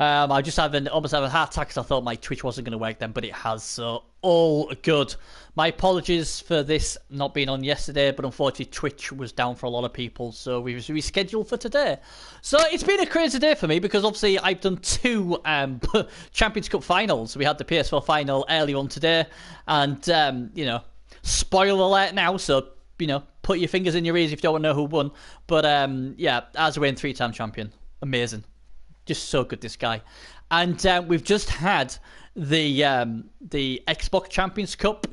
I just almost had a heart attack because I thought my Twitch wasn't going to work then, but it has. So all good. My apologies for this not being on yesterday, but unfortunately Twitch was down for a lot of people, so we rescheduled for today. So it's been a crazy day for me because obviously I've done two Champions Cup finals. We had the PS4 final early on today, and spoiler alert now. So put your fingers in your ears if you don't want to know who won. But Azwin, 3-time champion, amazing. Just so good, this guy. And we've just had the Xbox Champions Cup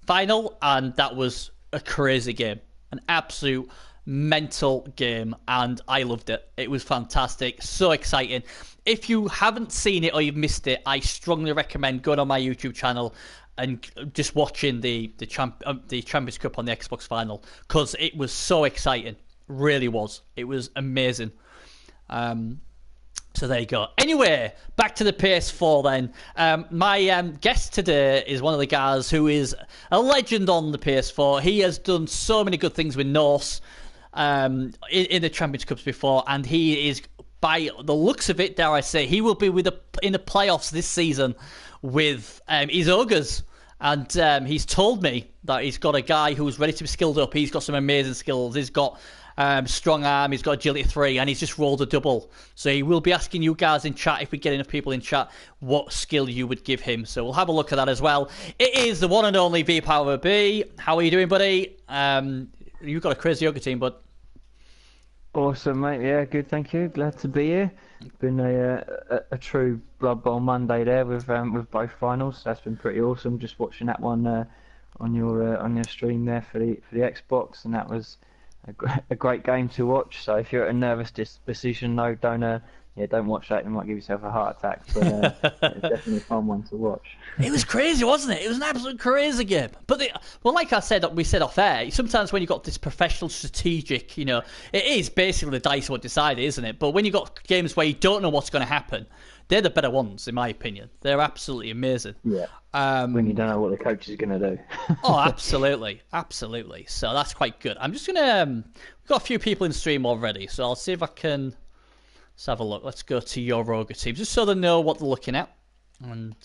final, and that was a crazy game. An absolute mental game, and I loved it. It was fantastic. So exciting. If you haven't seen it or you've missed it, I strongly recommend going on my YouTube channel and just watching the Champions Cup on the Xbox final, because it was so exciting. Really was. It was amazing. So there you go. Anyway, back to the PS4 then. My guest today is one of the guys who is a legend on the PS4. He has done so many good things with Norse in the Champions Cups before, and he is, by the looks of it, dare I say, he will be in the playoffs this season with his ogres. And he's told me that he's got a guy who's ready to be skilled up. He's got some amazing skills. He's got strong arm, he's got agility 3, and he's just rolled a double. So he will be asking you guys in chat, if we get enough people in chat, what skill you would give him. So we'll have a look at that as well. It is the one and only V Power B. How are you doing, buddy? You've got a crazy yoga team, bud. Awesome, mate. Yeah, good. Thank you. Glad to be here. It's been a true Blood Bowl Monday there with both finals. That's been pretty awesome. Just watching that one on your stream there for the Xbox, and that was a great game to watch. So if you're at a nervous disposition, no, don't watch that. You might give yourself a heart attack. But it's definitely a fun one to watch. It was crazy, wasn't it? It was an absolute crazy game. But like I said, we said off air, sometimes when you've got this professional strategic, it is basically the dice what decide it, isn't it? But when you've got games where you don't know what's going to happen, they're the better ones, in my opinion. They're absolutely amazing. Yeah. When you don't know what the coach is going to do. Oh, absolutely. Absolutely. So that's quite good. I'm just going to... we've got a few people in stream already, so I'll see if I can... Let's have a look. Let's go to your Rogue team, just so they know what they're looking at. And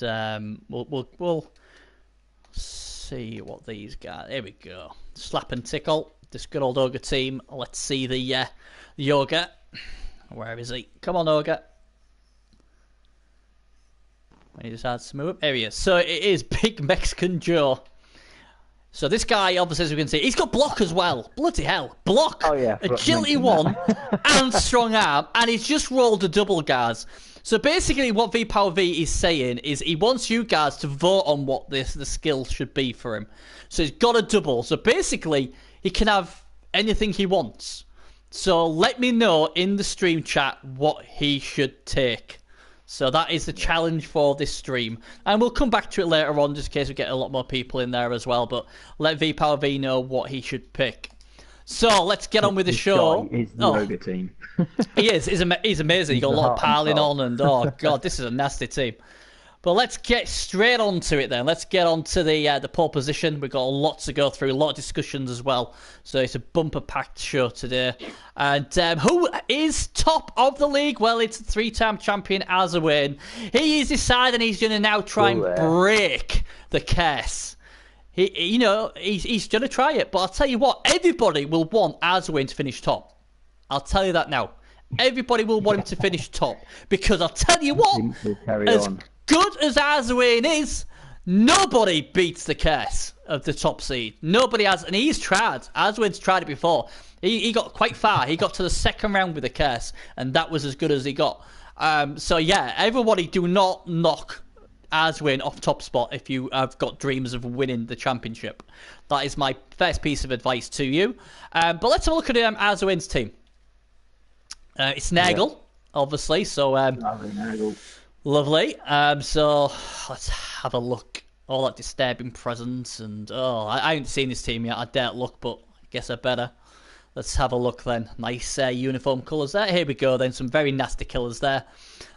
we'll see what these guys... Here we go. Slap and Tickle. This good old Ogre team. Let's see the Ogre. Where is he? Come on, Ogre. When he decides to move up. There he is. So it is Big Mexican Joe. So this guy, obviously, as we can see, he's got block as well. Bloody hell. Block, oh, yeah, agility 1, and strong arm. And he's just rolled a double, guys. So basically what V-Power V is saying is he wants you guys to vote on what the skill should be for him. So he's got a double. So basically, he can have anything he wants. So let me know in the stream chat what he should take. So that is the challenge for this stream. And we'll come back to it later on, just in case we get a lot more people in there as well. But let V-Power V know what he should pick. So let's get on with the show. He's the Ogre team. He is. He's amazing. He's got a lot of piling on, and oh god, this is a nasty team. But let's get straight on to it then. Let's get on to the pole position. We've got a lot to go through, a lot of discussions as well. So it's a bumper-packed show today. And who is top of the league? Well, it's the 3-time champion Azwin. He is deciding he's going to now try and break the curse. He's going to try it. But I'll tell you what, everybody will want Azwin to finish top. I'll tell you that now. Everybody will want him to finish top. Because I'll tell you what, good as Azwin is, nobody beats the curse of the top seed. Nobody has, and he's tried. Azwin's tried it before. He got quite far. He got to the second round with the curse, and that was as good as he got. So yeah, everybody do not knock Azwin off top spot if you have got dreams of winning the championship. That is my first piece of advice to you. But let's have a look at Azwin's team. It's Nagel, obviously. So Nagel. Lovely. So let's have a look. All that disturbing presence, and I haven't seen this team yet. I dare look, but I guess I better. Let's have a look then. Nice uniform colours there. Here we go then. Some very nasty killers there.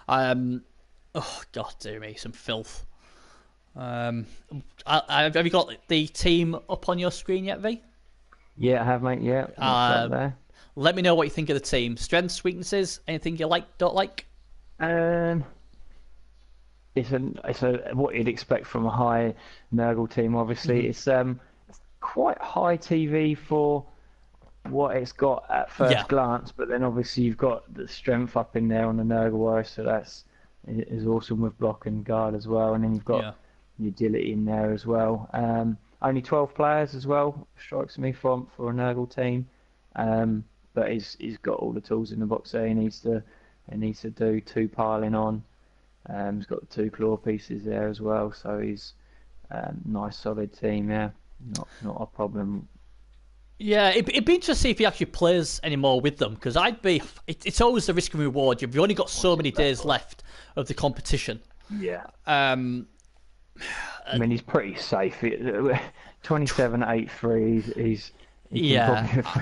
Oh god, dear me, some filth. Have you got the team up on your screen yet, V? Yeah, I have, mate. Yeah. Let me know what you think of the team. Strengths, weaknesses, anything you like, don't like. Um, it's a what you'd expect from a high Nurgle team. Obviously, it's quite high TV for what it's got at Yeah, first glance, but then obviously you've got the strength up in there on the Nurgle Warrior, so that's is awesome with block and guard as well, and then you've got yeah. the agility in there as well. Only 12 players as well, strikes me from for a Nurgle team, but he's got all the tools in the box there. He needs to do two piling on. He's got the two claw pieces there as well, so he's nice solid team. Yeah, not a problem. Yeah, it'd be interesting to see if he actually plays anymore with them, because it's always the risk and reward. You've only got so many days left of the competition. Yeah. Um, I mean, he's pretty safe. 27-8-3. He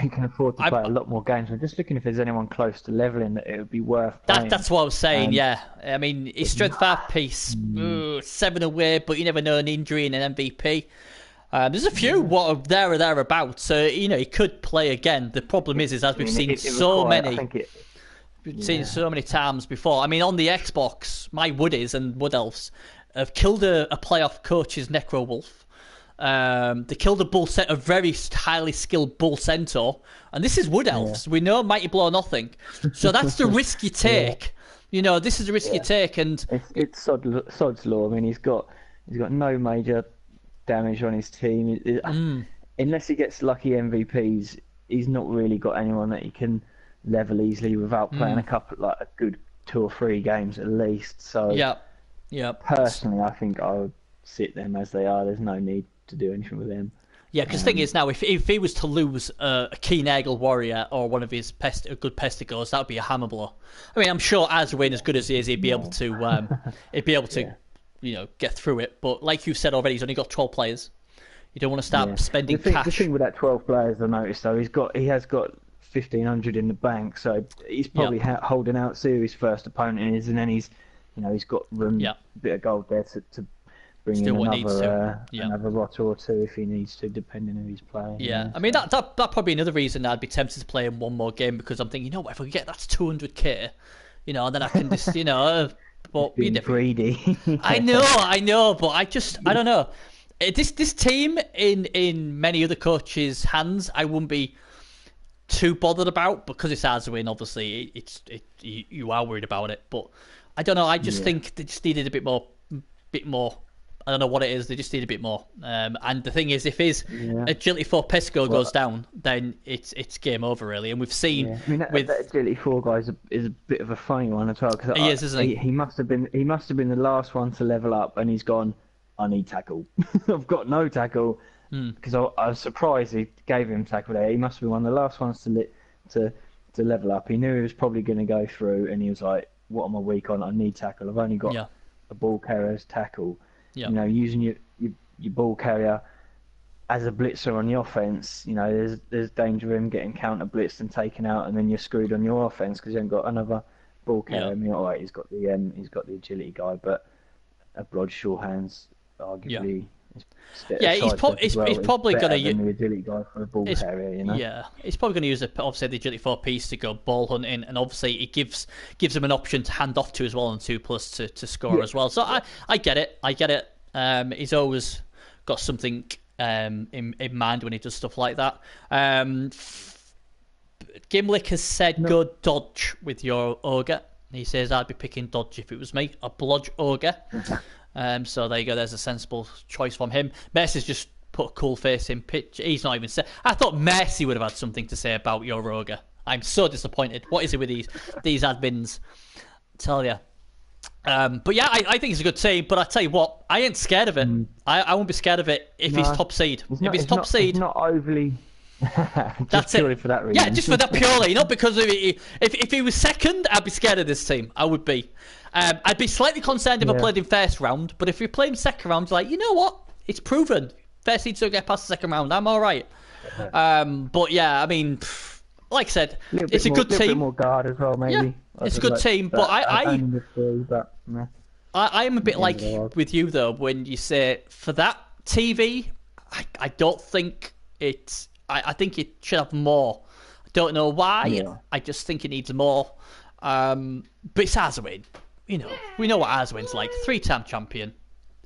can afford to play a lot more games. I'm just looking if there's anyone close to leveling that it would be worth playing. that's what I was saying. Yeah, I mean, his strength 5 piece, 7 away, but you never know, an injury and an MVP. There's a few what are there or thereabouts. So he could play again. The problem is as we've seen so many. We've seen so many times before. I mean, on the Xbox, my Woodies and Wood Elves have killed a playoff coach's Necro Wolf. They killed a very highly skilled Bull Centaur, and this is Wood Elves. We know Mighty Blow nothing, so that's the risk you take. This is the risk you take, and it's sod's law. I mean, he's got no major damage on his team. Unless he gets lucky MVPs, he's not really got anyone that he can level easily without playing a good 2 or 3 games at least. So yeah. Personally, I think I would sit them as they are. There's no need to do anything with them. Yeah, because the thing is now, if he was to lose a Keen Eagle Warrior or one of his good Pestigos, that would be a hammer blow. I mean, I'm sure Azwin, as good as he is, he'd be able to get through it. But like you said already, he's only got 12 players. You don't want to start spending cash. The thing with that 12 players, I noticed though, he has got 1,500 in the bank, so he's probably holding out Series' first opponent is, and then he's got room, a bit of gold there to bring in another rotter or two if he needs to, depending on who he's playing. Yeah, I mean that probably another reason I'd be tempted to play him one more game, because I'm thinking, if we get that's 200k, and then I can just but being greedy. I know, but I don't know. This team in many other coaches' hands, I wouldn't be too bothered about, because it's Azwin. Obviously, you are worried about it, but I don't know. I just think they just needed a bit more. I don't know what it is. They just need a bit more. And the thing is, if his agility 4 Pesco goes down, then it's game over really. And we've seen that agility 4 guy is a bit of a funny one as well, because he is, isn't he? He must have been the last one to level up, and he's gone, I need tackle. I've got no tackle, because I was surprised he gave him tackle there. He must have been one of the last ones to level up. He knew he was probably going to go through, and he was like, what am I weak on? I need tackle. I've only got a ball carrier's tackle. Using your ball carrier as a blitzer on the offense, there's danger of him getting counter blitzed and taken out, and then you're screwed on your offense because you haven't got another ball carrier. I mean, all right, he's got the agility guy, but a Broad Hands arguably. He's probably going to use the agility guy for a ball carrier. Yeah, he's probably going to use obviously the agility 4 piece to go ball hunting, and obviously it gives him an option to hand off to as well, and 2+ to score as well. So I get it. He's always got something in mind when he does stuff like that. Gimlick has said go dodge with your ogre. He says I'd be picking dodge if it was me. A blodge ogre. So there you go. There's a sensible choice from him. Mercy's just put a cool face in pitch. He's not even said. I thought Mercy would have had something to say about your ogre. I'm so disappointed. What is it with these admins? Tell you. But yeah, I think it's a good team. But I tell you what, I ain't scared of it. I won't be scared of it if he's top seed. If he's top seed, not overly. That's purely it. For that reason. Yeah, just for that purely, not because if he was second, I'd be scared of this team. I would be. I'd be slightly concerned if I played in first round, but if we play in second round, you're like, you know what? It's proven. First seeds don't get past the second round. I'm all right. But yeah, I mean, like I said, it's a good team. A bit more guard as well, maybe. Yeah, it's a good team, but I am a bit like with you though when you say for that TV, I don't think it's. I think it should have more. I don't know why. Yeah. I just think it needs more. But it's Arzawin. We know what Arzawin's like. 3-time champion,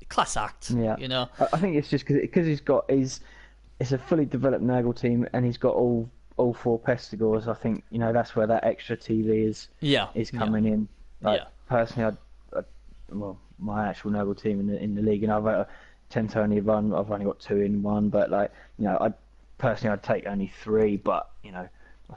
class act. Yeah. I think it's just because he's got it's a fully developed Nurgle team, and he's got all 4 Pestigors. I think that's where that extra TV is coming in. Like, personally, well, my actual Nurgle team in the league, and I've tend to only run. I've only got 2 in one, but I'd take only 3. But I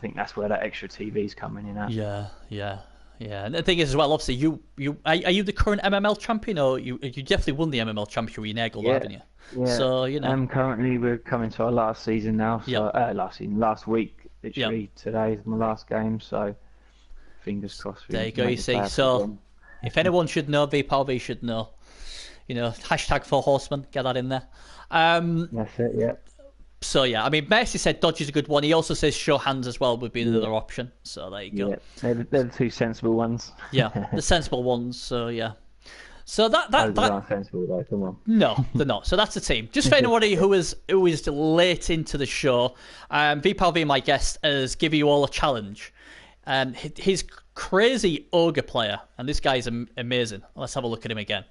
think that's where that extra TV is coming in at. Yeah. And the thing is as well, obviously, are you the current MML champion, or you definitely won the MML championship with Nurgle, haven't you? Yeah. So currently we're coming to our last season now. So last week, literally today is my last game. So fingers crossed. There you go. You see, so again. If anyone should know, VPOV should know. Hashtag 4 Horsemen, get that in there. That's it. Yeah. So yeah, I mean, Mercy said Dodge is a good one. He also says show hands as well would be another option. So there you go. Yeah, they're the 2 sensible ones. Yeah, the sensible ones. So yeah. So that aren't sensible though. Come on. No, they're not. So that's the team. Just for anybody who is late into the show, VPalV, my guest, has given you all a challenge. His crazy ogre player, and this guy's amazing. Let's have a look at him again.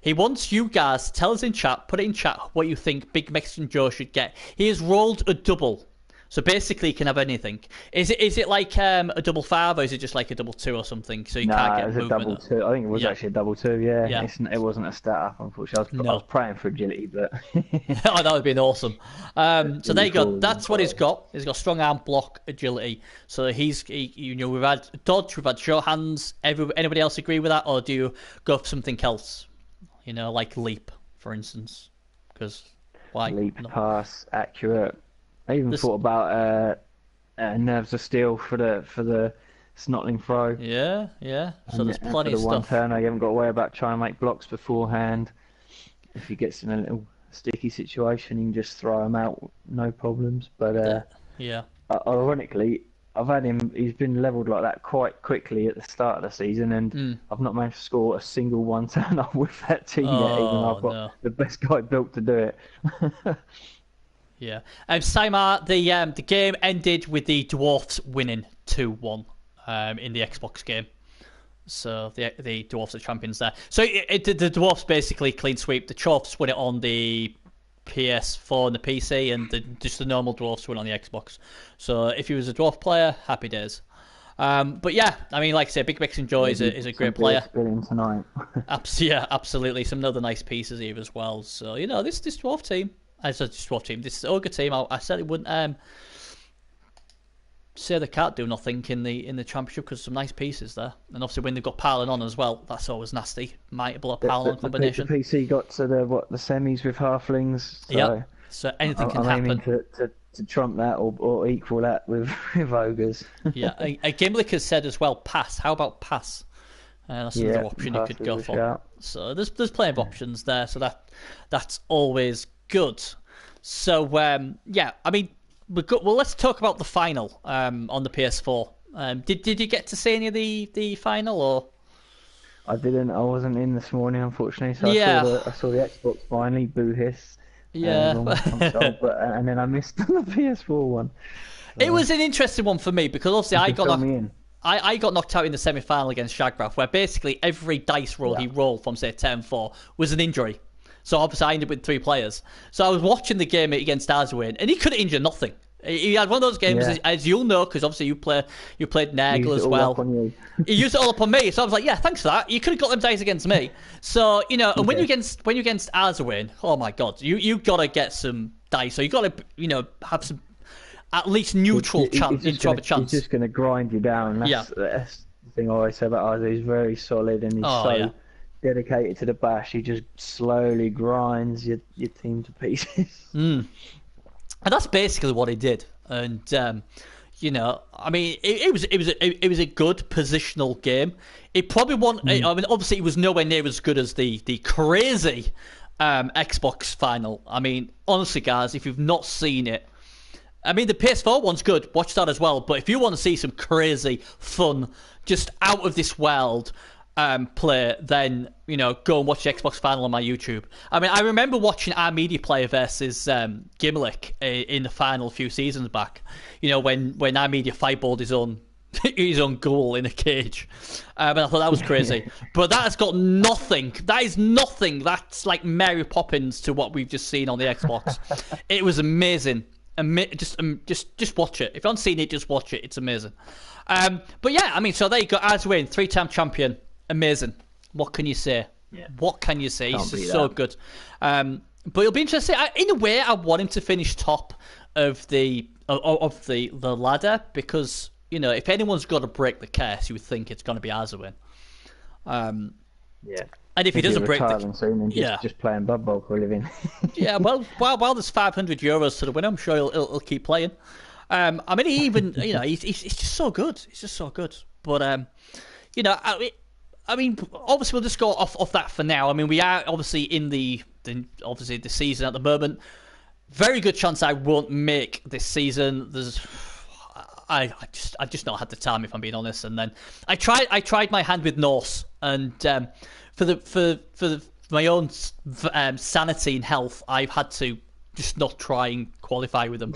He wants you guys to tell us in chat, put it in chat, what you think Big Mexican Joe should get. He has rolled a double. So basically, he can have anything. Is it like a double 5, or is it just like a double 2 or something? So you can't get it was movement. A double 2. I think it was actually a double 2. Yeah. It wasn't a stat up, unfortunately. I was praying for agility, but oh, that would have been awesome. So there you go. That's what he's got. He's got strong arm, block, agility. So we've had dodge, we've had show hands. Anybody else agree with that, or do you go for something else? Like leap, for instance, because why? Leap, pass, accurate. I even thought about nerves of steel for the snotling throw. Yeah. So there's plenty of stuff. One turner, you haven't got to worry about trying to make blocks beforehand. If he gets in a little sticky situation, you can just throw him out, no problems. But ironically, I've had him. He's been levelled like that quite quickly at the start of the season, and I've not managed to score a single 1 turner with that team yet. Even though I've got the best guy built to do it. Yeah. Simar, the game ended with the Dwarfs winning 2-1 in the Xbox game. So the Dwarfs are champions there. So the Dwarfs basically clean sweep. The Chorfs win it on the PS4 and the PC, and just the normal Dwarfs win on the Xbox. So if he was a Dwarf player, happy days. But yeah, I mean, like I say, Big Mexican Joe is a great player. Tonight. Absolutely. Some other nice pieces here as well. So, this Dwarf team. This ogre team, I certainly wouldn't say they can't do nothing in the championship, because some nice pieces there, and obviously when they've got Parlin on as well, that's always nasty. Mightable or Parlin combination. The PC got to the semis with halflings. So anything can I'm happen. Aiming to trump that or equal that with ogres. Yeah, Gimlick has said as well. Pass. How about pass? That's another option you could go for. Shout. So there's plenty of options there. So that's always good. So I mean, let's talk about the final on the PS4. Did you get to see any of the final, or? I didn't. I wasn't in this morning, unfortunately. So I saw the Xbox finally. Boo hiss. Yeah. And then I missed the PS4 one. So, it was an interesting one for me, because obviously I got knocked out in the semi-final against Shagrath, where basically every dice roll he rolled from, say, 10-4 was an injury. So obviously I ended with 3 players. So I was watching the game against Arzawin, and he could injure nothing. He had one of those games, as you'll know, because obviously you played Nurgle as well. He used it all up on me, so I was like, yeah, thanks for that. You could have got them dice against me. So and when you're against Arzawin, oh my god, you gotta get some dice. So you gotta have some at least neutral chance. He's just gonna grind you down. That's the thing I always say about Arzo. He's very solid, and he's dedicated to the bash. He just slowly grinds your team to pieces. And that's basically what he did. And I mean, it was a good positional game. It probably won. I mean, obviously, it was nowhere near as good as the crazy Xbox final. I mean, honestly, guys, if you've not seen it, I mean, the PS4 one's good. Watch that as well. But if you want to see some crazy, fun, just out of this world play, then go and watch the Xbox final on my YouTube. I mean, I remember watching our media player versus Gimlick in the final a few seasons back. When our media fireballed his own his own goal in a cage. And I thought that was crazy. But that has got nothing. That is nothing. That's like Mary Poppins to what we've just seen on the Xbox. It was amazing. Just watch it. If you haven't seen it, just watch it. It's amazing. But yeah, I mean, so there you go. Aswin, 3-time champion. Amazing. What can you say? Yeah. What can you say? Can't He's so good. But it'll be interesting. In a way, I want him to finish top of the ladder because, you know, if anyone's got to break the curse, you would think it's going to be Aswin. Yeah. And if he doesn't break the soon and just playing Blood Bowl for a living. Yeah, well, while there's €500 to the winner, I'm sure he'll keep playing. I mean, he even, you know, he's just so good. He's just so good. But you know, I mean, obviously we'll just go off that for now. I mean, we are obviously in the season at the moment. Very good chance I won't make this season. I just not had the time, if I'm being honest. And then I tried my hand with Norse, and for my own sanity and health, I've had to just not try and qualify with them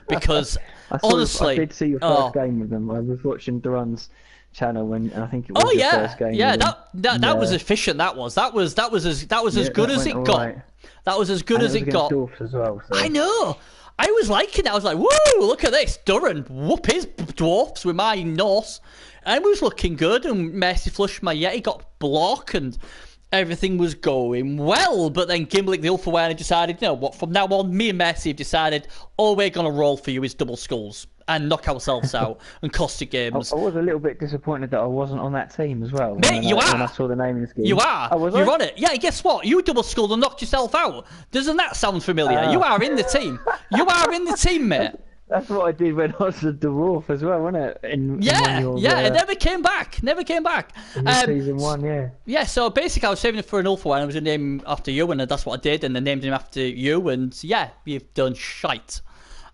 because honestly, I did see your first game with them. I was watching Duran's channel and I think it was your first game. Yeah, that was efficient. That was as good as it got. Right. That was as good as it got. As well, so. I know. I was liking it. I was like, whoa, look at this. Duran whoop his dwarfs with my Norse. And it was looking good. And Mercy flushed my Yeti, got block, and everything was going well. But then Gimblick, the Ulfa Werner, decided, you know what, from now on, me and Mercy have decided all we're going to roll for you is double skulls and knock ourselves out and cost you games. I was a little bit disappointed that I wasn't on that team as well. Mate, you are. When I saw the name in the scheme. You are. You're on it. Yeah, guess what? You double skulled and knocked yourself out. Doesn't that sound familiar? You are in the team. You are in the team, mate. That's what I did when I was a dwarf as well, wasn't it? It never came back. Never came back. In season 1, yeah. Yeah, so basically I was saving it for an Ulfa one. I was going to name him after you, and that's what I did, and then named him after you, and yeah, you've done shite.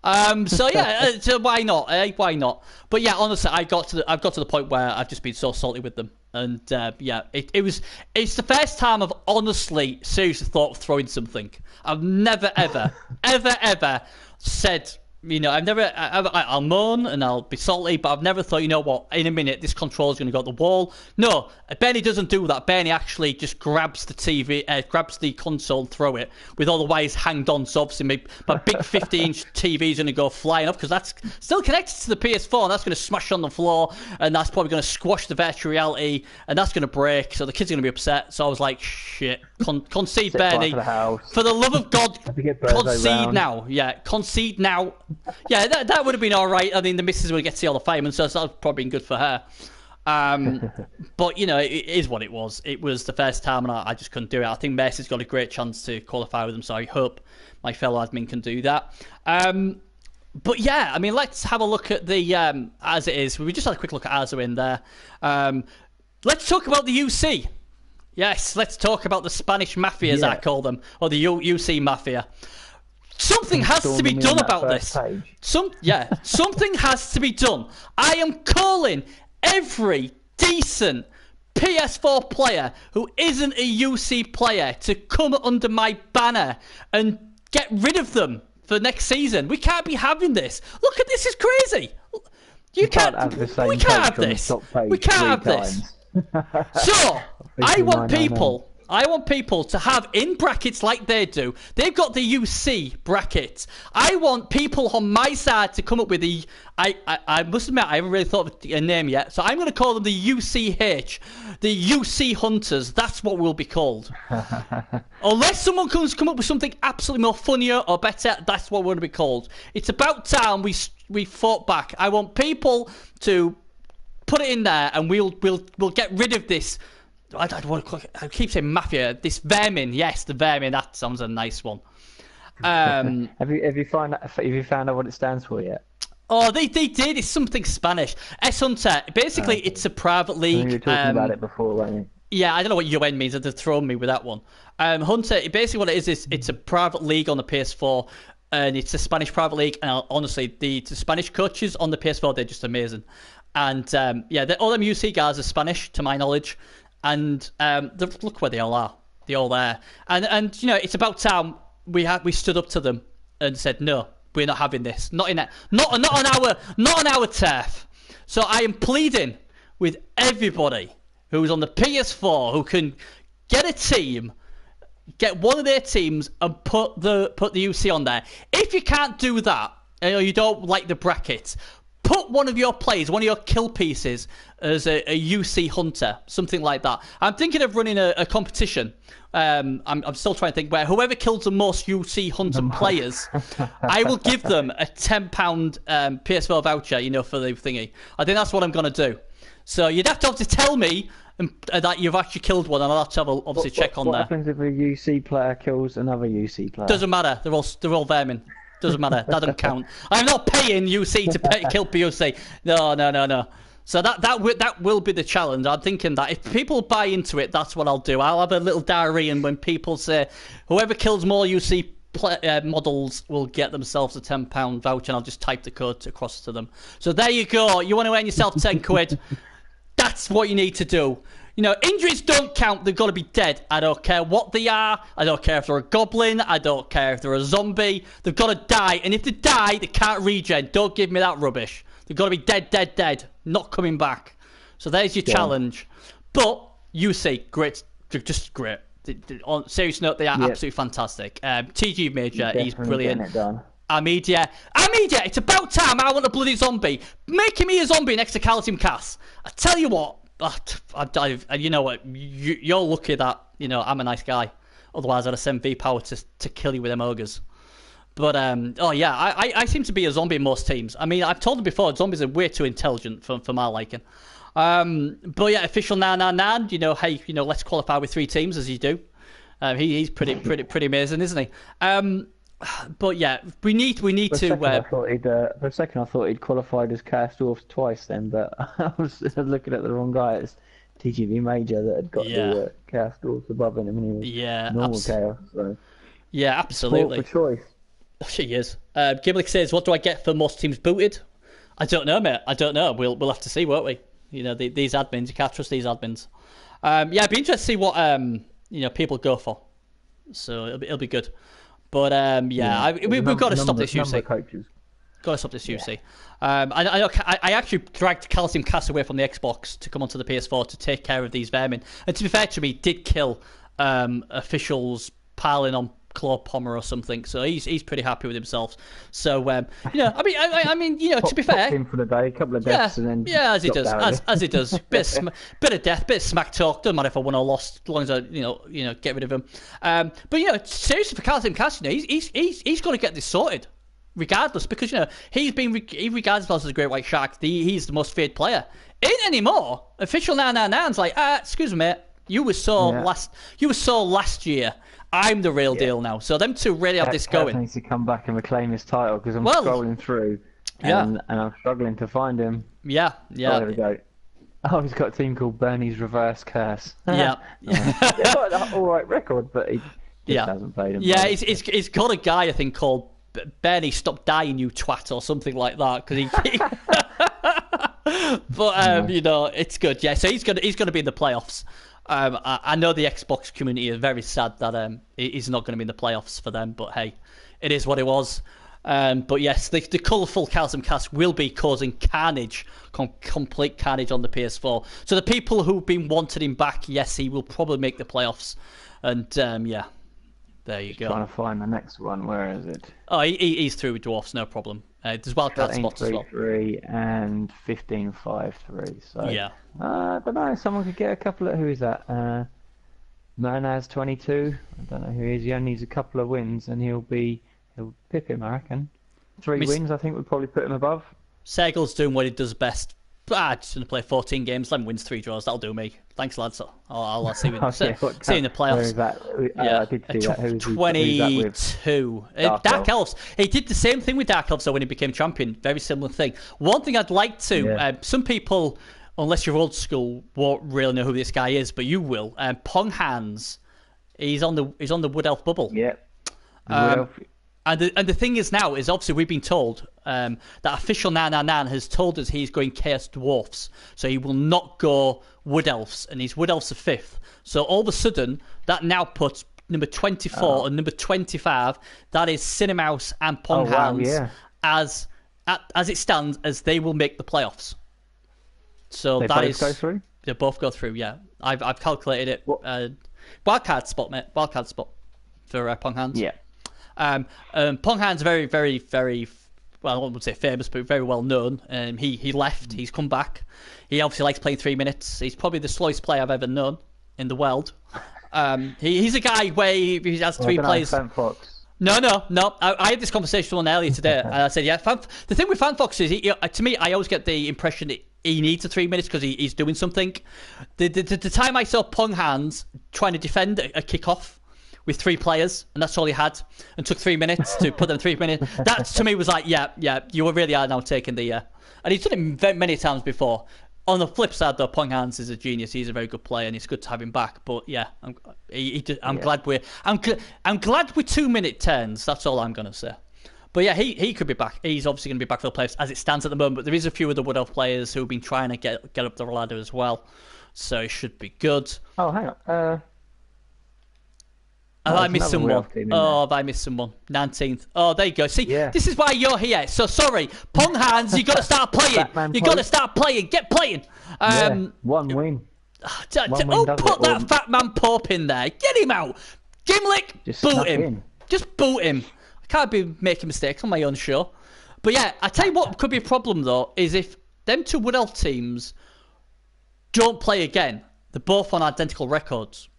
So yeah, so why not? Why not? But yeah, honestly, I've got to the point where I've just been so salty with them, and yeah, it's the first time I've honestly seriously thought of throwing something. I've never ever said. You know, I'll moan and I'll be salty, but I've never thought, you know what, in a minute, this controller's going to go at the wall. No, Benny doesn't do that. Benny actually just grabs the TV, grabs the console and throw it with all the wires hanged on. So obviously my big 50-inch TV's going to go flying off because that's still connected to the PS4 and that's going to smash on the floor and that's probably going to squash the virtual reality and that's going to break. So the kids are going to be upset. So I was like, shit, concede, Benny. For the love of God, concede now. Yeah, concede now. Yeah, that would have been all right. I mean, the missus would get to see all the firemen, so that would probably been good for her. But, you know, it is what it was. It was the first time, and I just couldn't do it. I think Mercy's got a great chance to qualify with them, so I hope my fellow admin can do that. But, yeah, I mean, let's have a look at the as it is. We just had a quick look at Azwin there. Let's talk about the UC. Yes, let's talk about the Spanish Mafia, as I call them, or the UC Mafia. Something has to be done about this. Something has to be done. I am calling every decent PS4 player who isn't a UC player to come under my banner and get rid of them for next season. We can't be having this. Look at this, is crazy. We can't have this. We can't have this. So, I want people to have in brackets like they do. They've got the UC bracket. I want people on my side to come up with the... I must admit, I haven't really thought of a name yet. So I'm going to call them the UCH. The UC Hunters. That's what we'll be called. Unless someone come up with something absolutely more funnier or better, that's what we're going to be called. It's about time we fought back. I want people to put it in there and we'll get rid of this... I keep saying mafia. This vermin, yes, the vermin. That sounds a nice one. Have you found out what it stands for yet? Oh, they did. It's something Spanish. S Hunter. Basically, it's a private league. You were talking about it before, weren't you? Yeah, I don't know what UN means. They've thrown me with that one. Hunter. Basically, what it is it's a private league on the PS4, and it's a Spanish private league. And honestly, the Spanish coaches on the PS4, they're just amazing. And all them UC guys are Spanish, to my knowledge. And look where they all are. They're all there. And you know, it's about time we stood up to them and said, no, we're not having this. Not on our turf. So I am pleading with everybody who's on the PS4 who can get a team, get one of their teams and put the UC on there. If you can't do that, you don't like the brackets, put one of your players, one of your kill pieces as a UC hunter, something like that. I'm thinking of running a competition. I'm still trying to think where whoever kills the most UC hunter players, I will give them a £10 PS4 voucher, for the thingy. I think that's what I'm going to do. So you'd have to obviously tell me that you've actually killed one, and I'll have to obviously check on there. What happens if a UC player kills another UC player? Doesn't matter. They're all vermin. Doesn't matter. That doesn't count. I'm not paying UC to kill PUC. No. So that will be the challenge. I'm thinking that if people buy into it, that's what I'll do. I'll have a little diary, and when people say whoever kills more UC models will get themselves a £10 voucher, and I'll just type the code across to them. So there you go. You want to earn yourself 10 quid? That's what you need to do. Injuries don't count. They've got to be dead. I don't care what they are. I don't care if they're a goblin. I don't care if they're a zombie. They've got to die. And if they die, they can't regen. Don't give me that rubbish. They've got to be dead. Not coming back. So there's your challenge. But UC, great. Just great. On serious note, they are absolutely fantastic. TG Major, he's brilliant. Armedia, it's about time. I want a bloody zombie. Making me a zombie next to Calcium Cass. I tell you what. You know what? You're lucky that I'm a nice guy. Otherwise, I'd have sent V power to kill you with them ogres. But I seem to be a zombie in most teams. I mean, I've told them before, zombies are way too intelligent for my liking. But yeah, official Nan. Hey, let's qualify with 3 teams as you do. He's pretty amazing, isn't he? But yeah, we need to. For a second, I thought he'd qualified as Chaos Dwarfs twice then, but I was looking at the wrong guy. It's TGV Major that had got the Chaos Dwarfs above him, and he was normal Chaos. So. Yeah, absolutely. Sport for choice. She is. Gimlick says, "What do I get for most teams booted?" I don't know, mate. I don't know. We'll have to see, won't we? These admins. You can't trust these admins. It'd be interesting to see what people go for. So it'll be good. But we've got to stop this UC. Got to stop this UC. I actually dragged Calcium Cass away from the Xbox to come onto the PS4 to take care of these vermin. And to be fair to me, did kill officials piling on Claw Pommer or something. So he's pretty happy with himself. So to be fair, him for the day, a couple of deaths, and then as he does, as he does, bit of death, bit of smack talk. Doesn't matter if I won or lost, as long as I get rid of him. But seriously, for Calcium Cass, he's got to get this sorted, regardless, because he regards himself as a great white shark. He's the most feared player. Ain't anymore. Official 999's like, excuse me, mate, you were so last year. I'm the real deal now. So them two really have this going. Needs to come back and reclaim his title, because I'm scrolling through and I'm struggling to find him. Yeah. Oh, there we go. Oh, he's got a team called Bernie's Reverse Curse. Yeah. They've got an alright record, but he just hasn't played him. Yeah, he's got a guy, I think, called Bernie Stop Dying You Twat or something like that. Cause he... But, it's good. Yeah, so he's going to be in the playoffs. I know the Xbox community is very sad that he's not going to be in the playoffs for them, but hey, it is what it was. But yes, the colourful Calcium Cass will be causing carnage, complete carnage on the PS4. So the people who've been wanting him back, yes, he will probably make the playoffs. And there you go. Trying to find the next one. Where is it? Oh, he's through with dwarfs, no problem. There's wildcard spots as well. 13-3-3 and 15-5-3. So yeah. I don't know. Someone could get a couple of... Who is that? Manaz 22. I don't know who he is. He only needs a couple of wins, and he'll pip him, I reckon. 3 wins, I think, would probably put him above. Segal's doing what he does best. Just going to play 14 games, 11 wins, 3 draws. That'll do me. Thanks, lads. I'll see you see in the playoffs. Where is that? I did see that. Who's 22. Dark Elves. He did the same thing with Dark Elves, though, when he became champion. Very similar thing. One thing I'd like to... some people, unless you're old school, won't really know who this guy is, but you will. Pong Hands. He's on the Wood Elf bubble. Yeah. And the thing is now, is obviously we've been told that official 999 has told us he's going Chaos Dwarfs. So he will not go Wood Elves, and he's Wood Elves are 5th. So all of a sudden, that now puts number 24 and number 25. That is Cinemouse and Pong Hands as it stands, as they will make the playoffs. So they both go through? They both go through, yeah. I've calculated it. Wildcard spot, mate. Wildcard spot for Pong Hands. Yeah. Pong Hands very, very, very, well, I wouldn't say famous, but very well known. He left. He's come back. He obviously likes playing 3 minutes. He's probably the slowest player I've ever known in the world. He's a guy where he has three players. No. I had this conversation with one earlier today, and I said, yeah. The thing with FanFox is, to me, I always get the impression that he needs the 3 minutes because he's doing something. The time I saw Pong Hands trying to defend a kickoff with 3 players, and that's all he had, and took 3 minutes to put them 3 minutes. That to me was like, yeah, you really are now taking the. And he's done it many times before. On the flip side, though, Pong Hands is a genius. He's a very good player, and it's good to have him back. But yeah, I'm glad we're 2 minute turns. That's all I'm gonna say. But yeah, he could be back. He's obviously going to be back for the playoffs as it stands at the moment. But there is a few of the Wood Elf players who've been trying to get up the ladder as well, so it should be good. Oh, hang on. Have I missed someone? Have I missed someone? 19th. Oh, there you go. See, This is why you're here. So sorry, Pong Hands, you got to start playing. You got to start playing. Get playing. One win. Put that fat man Pope in there. Get him out. Gimlick, boot him. Just boot him. I can't be making mistakes on my own show. But yeah, I tell you what could be a problem though is if them 2 Wood Elf teams don't play again. They're both on identical records.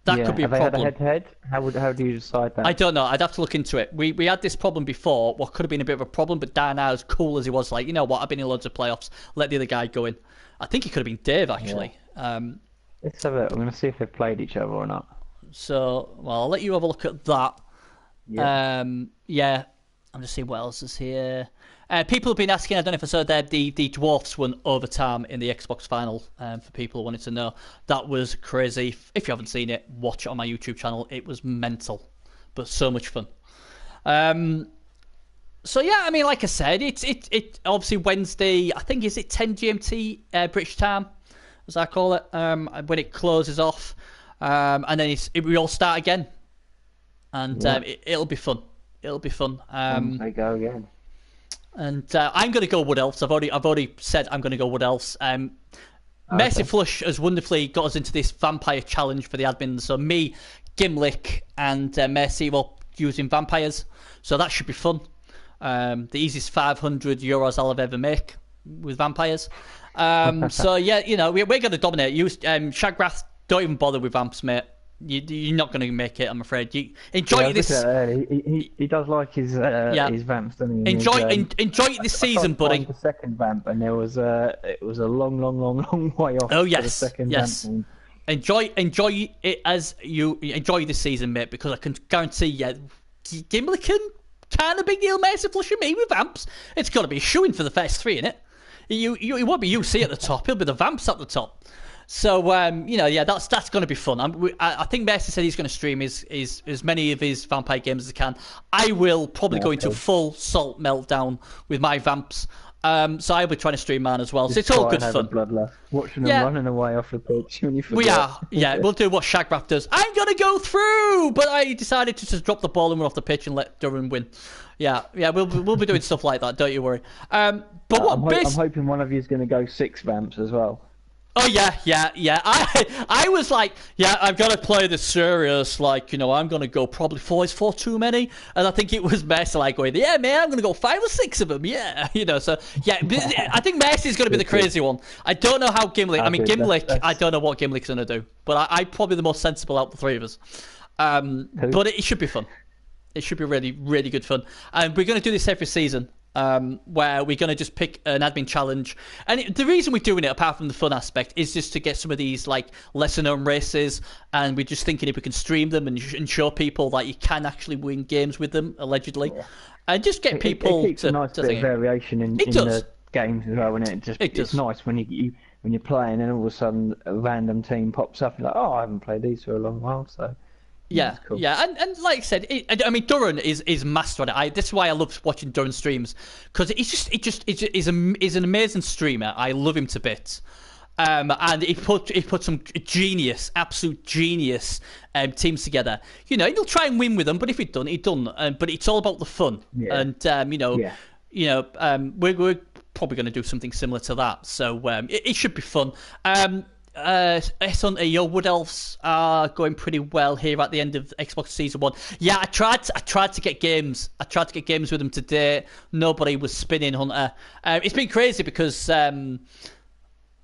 That could be a problem. Have they had head-to-head? How do you decide that? I don't know. I'd have to look into it. We had this problem before. What could have been a bit of a problem, but Dan, as cool as he was, like, you know what? I've been in loads of playoffs. Let the other guy go in. I think it could have been Dave, actually. Yeah. Let's have it. I'm going to see if they've played each other or not. So, well, I'll let you have a look at that. Yeah. I'm just seeing what else is here. People have been asking, I don't know if I saw that, the Dwarfs won overtime in the Xbox final. For people who wanted to know, that was crazy. If you haven't seen it, watch it on my YouTube channel. It was mental, but so much fun. So yeah, I mean, like I said, it obviously Wednesday. I think is it 10 GMT British time, as I call it, when it closes off, and then we all start again, and it'll be fun. It'll be fun. I go again. And I'm going to go Wood Elves. I've already said I'm going to go Wood Elves. Mercy Flush has wonderfully got us into this vampire challenge for the admins. So me, Gimlick, and Mercy will using vampires. So that should be fun. The easiest €500 I'll ever make with vampires. So yeah, you know, we're going to dominate. Shagrath, don't even bother with vamps, mate. You're not going to make it, I'm afraid. You enjoy this. He does like his vamps, doesn't he? Enjoy this season, buddy. The second vamp, and it was a long way off. Oh yes, the second vamp. Enjoy it as you enjoy this season, mate. Because I can guarantee you, Gimlick can kind of big deal Mercy Flush and me with vamps. It's got to be a shoo-in for the first 3, innit? It won't be UC at the top. It'll be the vamps at the top. So that's going to be fun. I think Mercy said he's going to stream as many of his vampire games as he can. I will probably go into full Salt Meltdown with my vamps. So I'll be trying to stream mine as well. So it's all good fun. Watching them running away off the pitch when you forget. We are. Yeah, we'll do what Shagrath does. I'm going to go through, but I decided to just drop the ball and run off the pitch and let Durham win. Yeah, we'll be doing stuff like that. Don't you worry. I'm hoping one of you is going to go 6 vamps as well. Oh yeah. I was like, I've got to play this serious. Like, you know, I'm gonna go probably 4 is 4 too many, and I think it was Mercy like going, yeah, man, I'm gonna go 5 or 6 of them. Yeah, you know. So yeah, I think Mercy's gonna be the crazy one. I don't know how Gimlick. I mean, Gimlick. I don't know what Gimlick's gonna do, but I'm probably the most sensible out of the 3 of us. But it should be fun. It should be really, really good fun, and we're gonna do this every season. Where we're going to just pick an admin challenge. And the reason we're doing it, apart from the fun aspect, is just to get some of these like lesser known races, and we're just thinking if we can stream them and show people that you can actually win games with them, allegedly. And just get people it keeps to... a nice bit of variation in the games as well, and it's nice when when you're playing and all of a sudden a random team pops up and you're like, oh, I haven't played these for a long while, so... Yeah, cool. Yeah, and like I said, I mean, Duran is master at it. This is why I love watching Duran streams, because he's an amazing streamer. I love him to bits, And he put some absolute genius teams together. He'll try and win with them, but if he'd done, he'd done. But it's all about the fun, and we're probably going to do something similar to that. So it should be fun. Hunter, your Wood Elves are going pretty well here at the end of Xbox Season 1. Yeah, I tried to get games. I tried to get games with them today. Nobody was spinning, Hunter. It's been crazy because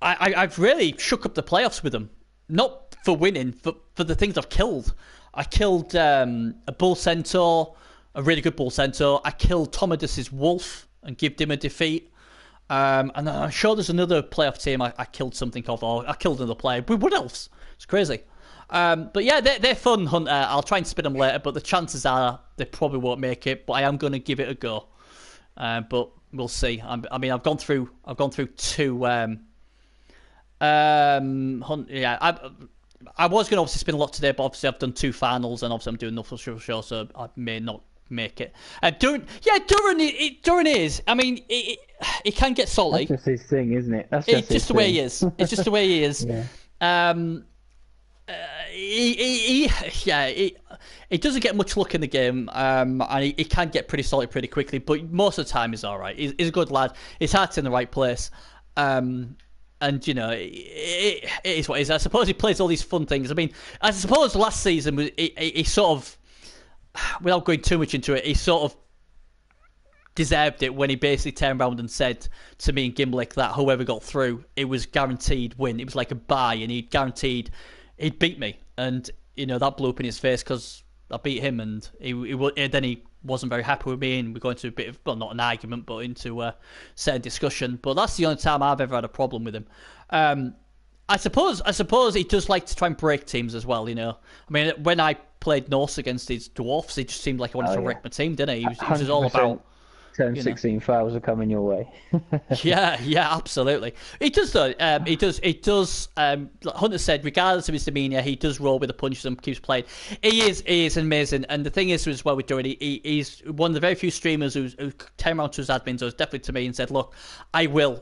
I've really shook up the playoffs with them. Not for winning, but for the things I've killed. I killed a Bull Centaur, a really good Bull Centaur. I killed Tomodus's Wolf and gave him a defeat. And I'm sure there's another playoff team I killed something of, or I killed another player. But what else? It's crazy. But yeah, they're fun, Hunter. I'll try and spin them later, but the chances are they probably won't make it. But I am going to give it a go. But we'll see. I've gone through two. I was going to obviously spin a lot today, but obviously I've done 2 finals, and obviously I'm doing Nuffle show, so I may not make it. Duran is. I mean, it can get salty. That's just his thing, isn't it? It's just the way he is. It's just the way he is. Yeah. He doesn't get much luck in the game, and he can get pretty salty pretty quickly. But most of the time, he's all right. He's a good lad. His heart's in the right place. And it is what it is. I suppose he plays all these fun things. I mean, I suppose last season he sort of, without going too much into it, he sort of deserved it when he basically turned around and said to me and Gimblick that whoever got through, it was guaranteed win. It was like a bye, and he'd beat me. And that blew up in his face because I beat him, and then he wasn't very happy with me, and we got into a bit of, well, not an argument, but into a certain discussion. But that's the only time I've ever had a problem with him. I suppose he does like to try and break teams as well. I mean, when I played Norse against his dwarfs, it just seemed like he wanted to wreck my team, didn't he? He was just all about 10, 16 fouls are coming your way. yeah, absolutely. He does though. He does. Like Hunter said, regardless of his demeanour, he does roll with the punches and keeps playing. He is amazing. And the thing is, as well with doing, he's one of the very few streamers who came around to his admins, or definitely to me, and said, "Look, I will.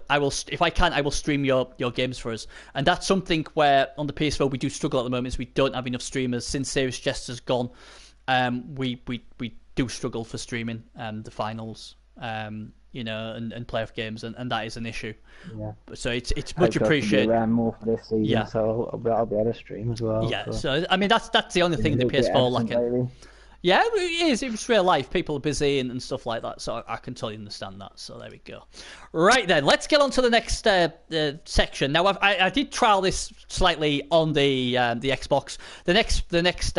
If I can, I will stream your games for us." And that's something where on the PS4 we do struggle at the moment. Is we don't have enough streamers since Serious Jester's gone. We do struggle for streaming the finals. And playoff games, and that is an issue. Yeah. So it's much appreciated. Around more for this season, so I'll be able to stream as well. Yeah. So I mean, that's the only thing the PS4 lacking. Yeah, it is. It's real life. People are busy and stuff like that. So I can totally understand that. So there we go. Right then, let's get on to the next section. Now I did trial this slightly on the Xbox. The next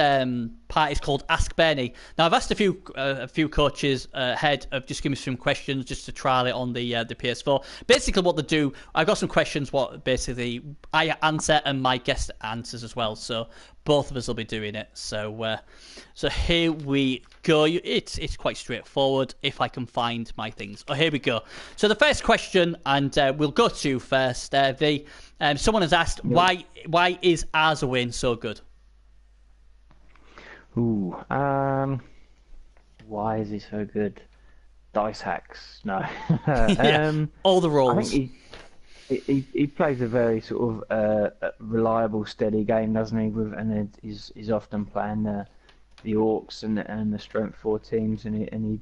part is called Ask Bernie. Now I've asked a few coaches ahead of just giving me some questions just to trial it on the PS4. Basically, what they do, I've got some questions. What basically I answer and my guest answers as well. So both of us will be doing it. So here we go. It's quite straightforward if I can find my things. Oh, here we go. So the first question, and we'll go to you first, V. Someone has asked, why is Arzawin so good? Ooh, why is he so good? Dice hacks? No. All the rolls. I think he plays a very sort of reliable, steady game, doesn't he? And he's often playing the Orcs and the Strength 4 teams, and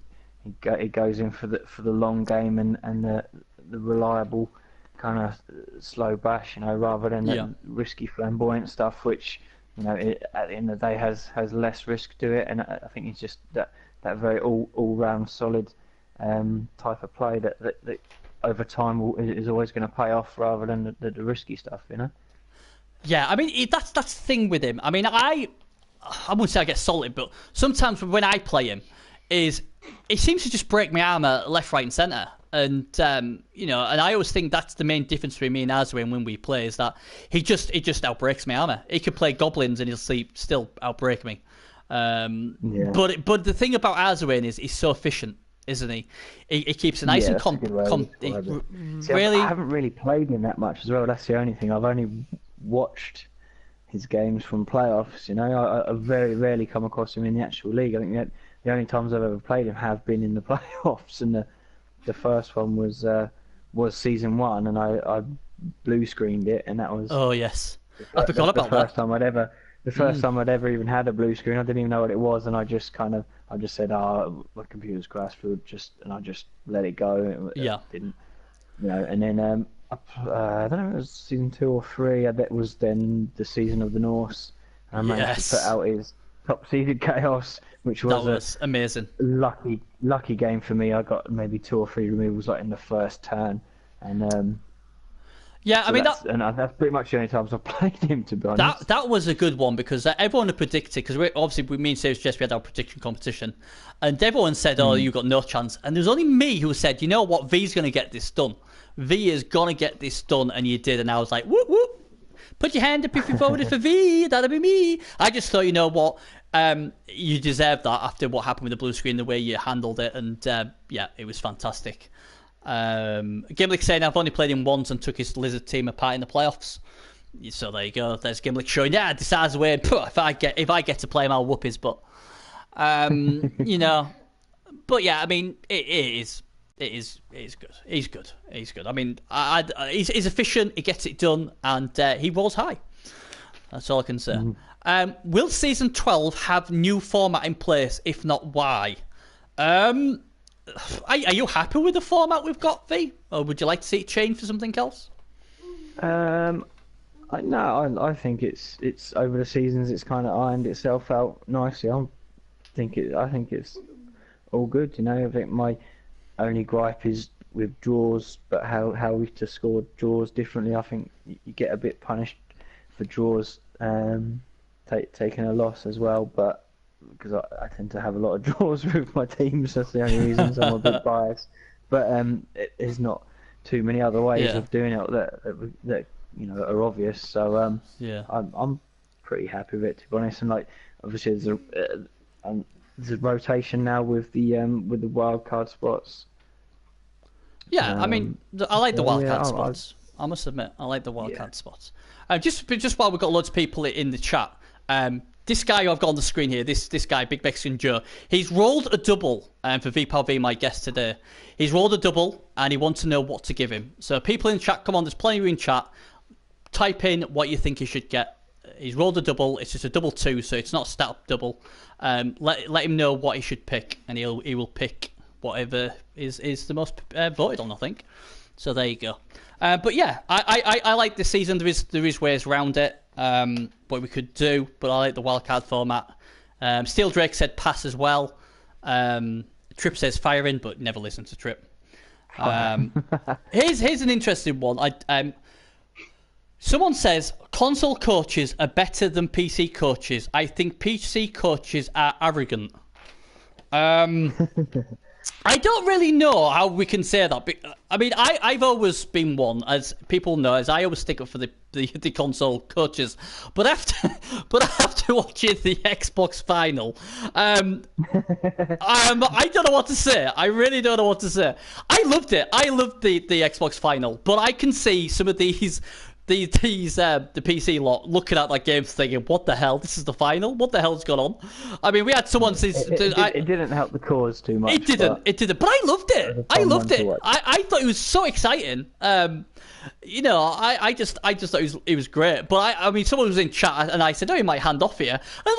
he goes in for the long game and the reliable kind of slow bash, rather than the risky flamboyant stuff, which at the end of the day has less risk to it. And I think he's just that very all round solid type of play that over time is always going to pay off, rather than the risky stuff, Yeah, I mean that's the thing with him. I mean, I wouldn't say I get salted, but sometimes when I play him, he seems to just break my armor left, right, and centre. And and I always think that's the main difference between me and Arzawin when we play, is that he just outbreaks my armor. He could play goblins and he'll still outbreak me. But the thing about Arzawin is he's so efficient, isn't he? He keeps a nice and really. I haven't really played him that much as well. That's the only thing. I've only watched his games from playoffs. I very rarely come across him in the actual league. I think the only times I've ever played him have been in the playoffs, and the first one was season 1, and I blue screened it, and that was Oh yes, I forgot the about first that. time I'd ever even had a blue screen. I didn't even know what it was, and I just said, "Oh, my computer's crashed," and I just let it go. Yeah. Didn't, and then I don't know, if it was season 2 or 3. That was then the season of the Norse. And I managed to put Yes. out his top seeded Chaos, which That was was a amazing. lucky game for me. I got maybe 2 or 3 removals like in the first turn, and Yeah, I so mean that's pretty much the only times I've played him, to be honest. that was a good one because everyone had predicted, because we me and Serious Jess, we had our prediction competition, and everyone said, "Oh, you got no chance," and there's only me who said, "You know what? V's going to get this done. V is going to get this done," and you did, and I was like, "Whoop whoop." Put your hand up if you voted for V. That'll be me. I just thought, you know what, you deserve that after what happened with the blue screen, the way you handled it, and yeah, it was fantastic. Gimlick saying I've only played him once and took his lizard team apart in the playoffs. So there you go. There's Gimlick showing, yeah, decides way. If I get to play him, I'll whoop his butt. You know, but yeah, I mean, it is good. He's good. I mean, he's efficient. He gets it done, and he rolls high. That's all I can say. Will season 12 have new format in place? If not, why? Are you happy with the format we've got, V? Or would you like to see it change for something else? I think it's over the seasons. It's kind of ironed itself out nicely. I think it's all good. I think my only gripe is with draws, but how we to score draws differently. I think you get a bit punished for draws, taking a loss as well. But because I tend to have a lot of draws with my teams, that's the only reason. So I'm a bit biased. But there's not too many other ways of doing it that are obvious. So Yeah. I'm pretty happy with it, to be honest. And like obviously there's a rotation now with the wild card spots. Yeah, I mean, I like the wild card I spots. I must admit, I like the wild card spots. Just while we've got loads of people in the chat, this guy who I've got on the screen here, this guy, Big Mexican Joe, he's rolled a double for VPAL V, my guest today. He's rolled a double, and he wants to know what to give him. So people in chat, come on, there's plenty of you in chat. Type in what you think he should get. He's rolled a double. It's just a double 2, so it's not a stat up double. Let him know what he should pick, and he will pick whatever is the most voted on, I think. So there you go. But yeah, I like this season. There is ways around it. What we could do, but I like the wildcard format. Steel Drake said pass as well. Trip says firing, but never listen to Trip. Here's an interesting one. Someone says console coaches are better than PC coaches. I think PC coaches are arrogant. I don't really know how we can say that. I mean, I've always been one, as people know, as I always stick up for the console coaches. But after watching the Xbox final, I don't know what to say. I really don't know what to say. I loved it. I loved the Xbox final, but I can see some of these the PC lot looking at that game thinking, what the hell? This is the final? What the hell's gone on? I mean, we had someone say... It didn't help the cause too much. It didn't. But I loved it. I loved it. I thought it was so exciting. I just thought it was great. But I mean, someone was in chat and I said, "Oh, he might hand off here." And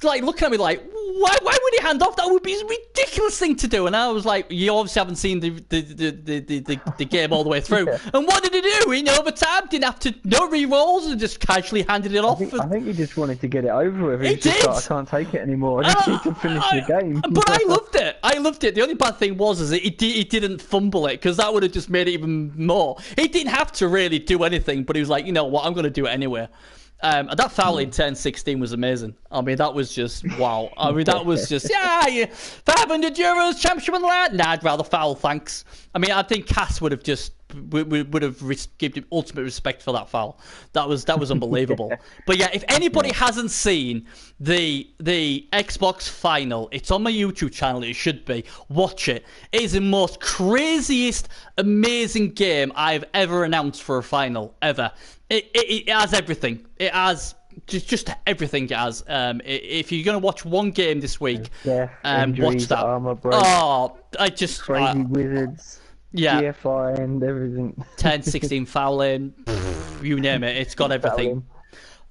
like looking at me like, why would he hand off? That would be a ridiculous thing to do. And I was like, you obviously haven't seen the game all the way through. Yeah. And what did he do? In overtime, didn't have to no re-rolls and just casually handed it off. I think he just wanted to get it over with. He did. Like, I can't take it anymore. I just need to finish the game. But I loved it. I loved it. The only bad thing was he didn't fumble it, because that would have just made it even more. He didn't have to really do anything, but he was like, you know what, I'm going to do it anyway. And that foul in turn 16 was amazing. I mean, that was just wow. I mean, that was just 500 euros championship on the line. Nah, I'd rather foul, thanks. I mean, I think Cass would have just would have given him ultimate respect for that foul. That was unbelievable. But yeah, if anybody hasn't seen the Xbox final, it's on my YouTube channel. It should be. Watch it. It is the most craziest, amazing game I've ever announced for a final ever. It has everything. It has just everything. It has. If you're gonna watch one game this week, injuries, watch that. Armor break, oh, I just crazy wizards. Yeah, GFI and everything. 10, 16 fouling, you name it. It's got everything.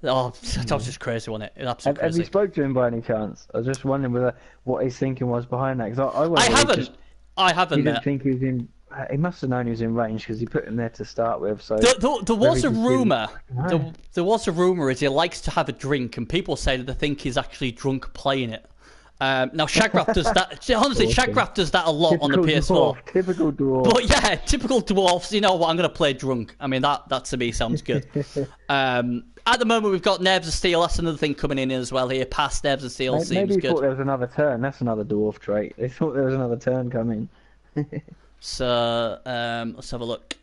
Oh, that was just crazy, wasn't it? Absolutely crazy. Have you spoke to him by any chance? I was just wondering what his thinking was behind that. Because I haven't. I haven't, he mate. didn't think he was in. He must have known he was in range because he put him there to start with. So there was a rumor. There was a rumor is he likes to have a drink, and people say that they think he's actually drunk playing it. Now Shagraf does that. Honestly, Shagraf does that a lot on the PS4. Typical dwarf. But yeah, typical dwarfs. You know what? I'm gonna play drunk. I mean that to me sounds good. At the moment, we've got Nerves of Steel. That's another thing coming in as well here. Past Nerves of Steel seems maybe good. Thought there was another turn. That's another dwarf trait. They thought there was another turn coming. So let's have a look.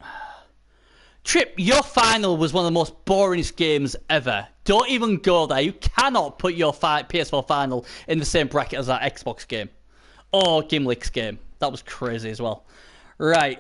Trip, your final was one of the most boringest games ever. Don't even go there. You cannot put your PS4 final in the same bracket as that Xbox game. Or Gimlick's game. That was crazy as well. Right.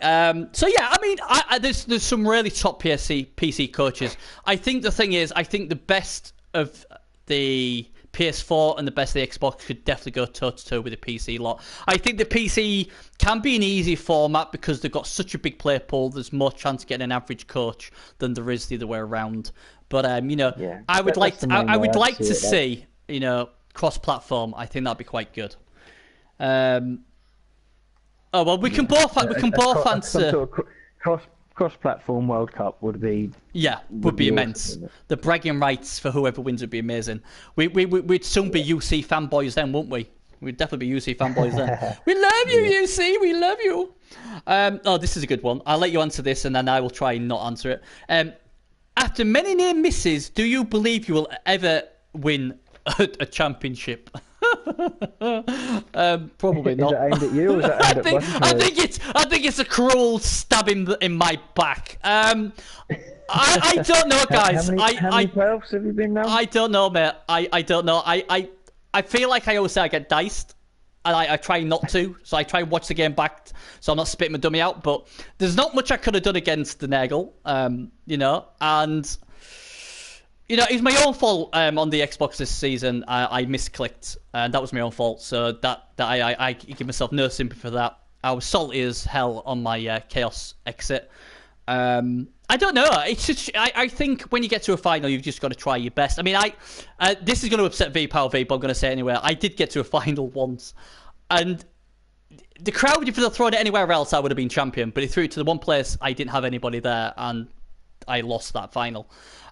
So yeah, I mean, there's some really top PC coaches. I think the thing is, I think the best of the PS4 and the best of the Xbox could definitely go toe-to-toe with the PC lot. I think the PC can be an easy format because they've got such a big player pool. There's more chance of getting an average coach than there is the other way around. But you know, yeah, I would like to see you know cross-platform. I think that'd be quite good. Oh well, we can both answer. Some sort of cross-platform World Cup would be immense. Awesome, the bragging rights for whoever wins would be amazing. We'd soon be UC fanboys then, wouldn't we? We'd definitely be UC fanboys then. We love you, UC. We love you. Oh, this is a good one. I'll let you answer this, and then I will try and not answer it. After many near misses, do you believe you will ever win a championship? Probably not. Is it aimed at you or is it aimed at I think it's a cruel stab in my back. I don't know, guys. How many playoffs have you been now? I don't know, mate. I don't know. I feel like I always say I get diced, and I try not to. So I try and watch the game back, so I'm not spitting my dummy out. But there's not much I could have done against the Nagel, you know, and. You know, it's my own fault on the Xbox this season. I misclicked, and that was my own fault. So that I give myself no sympathy for that. I was salty as hell on my Chaos exit. I don't know. It's just, I think when you get to a final, you've just got to try your best. I mean, this is going to upset VPower V, but I'm going to say it anyway. I did get to a final once, and the crowd, if they'd thrown it anywhere else, I would have been champion. But it threw it to the one place I didn't have anybody there, and I lost that final.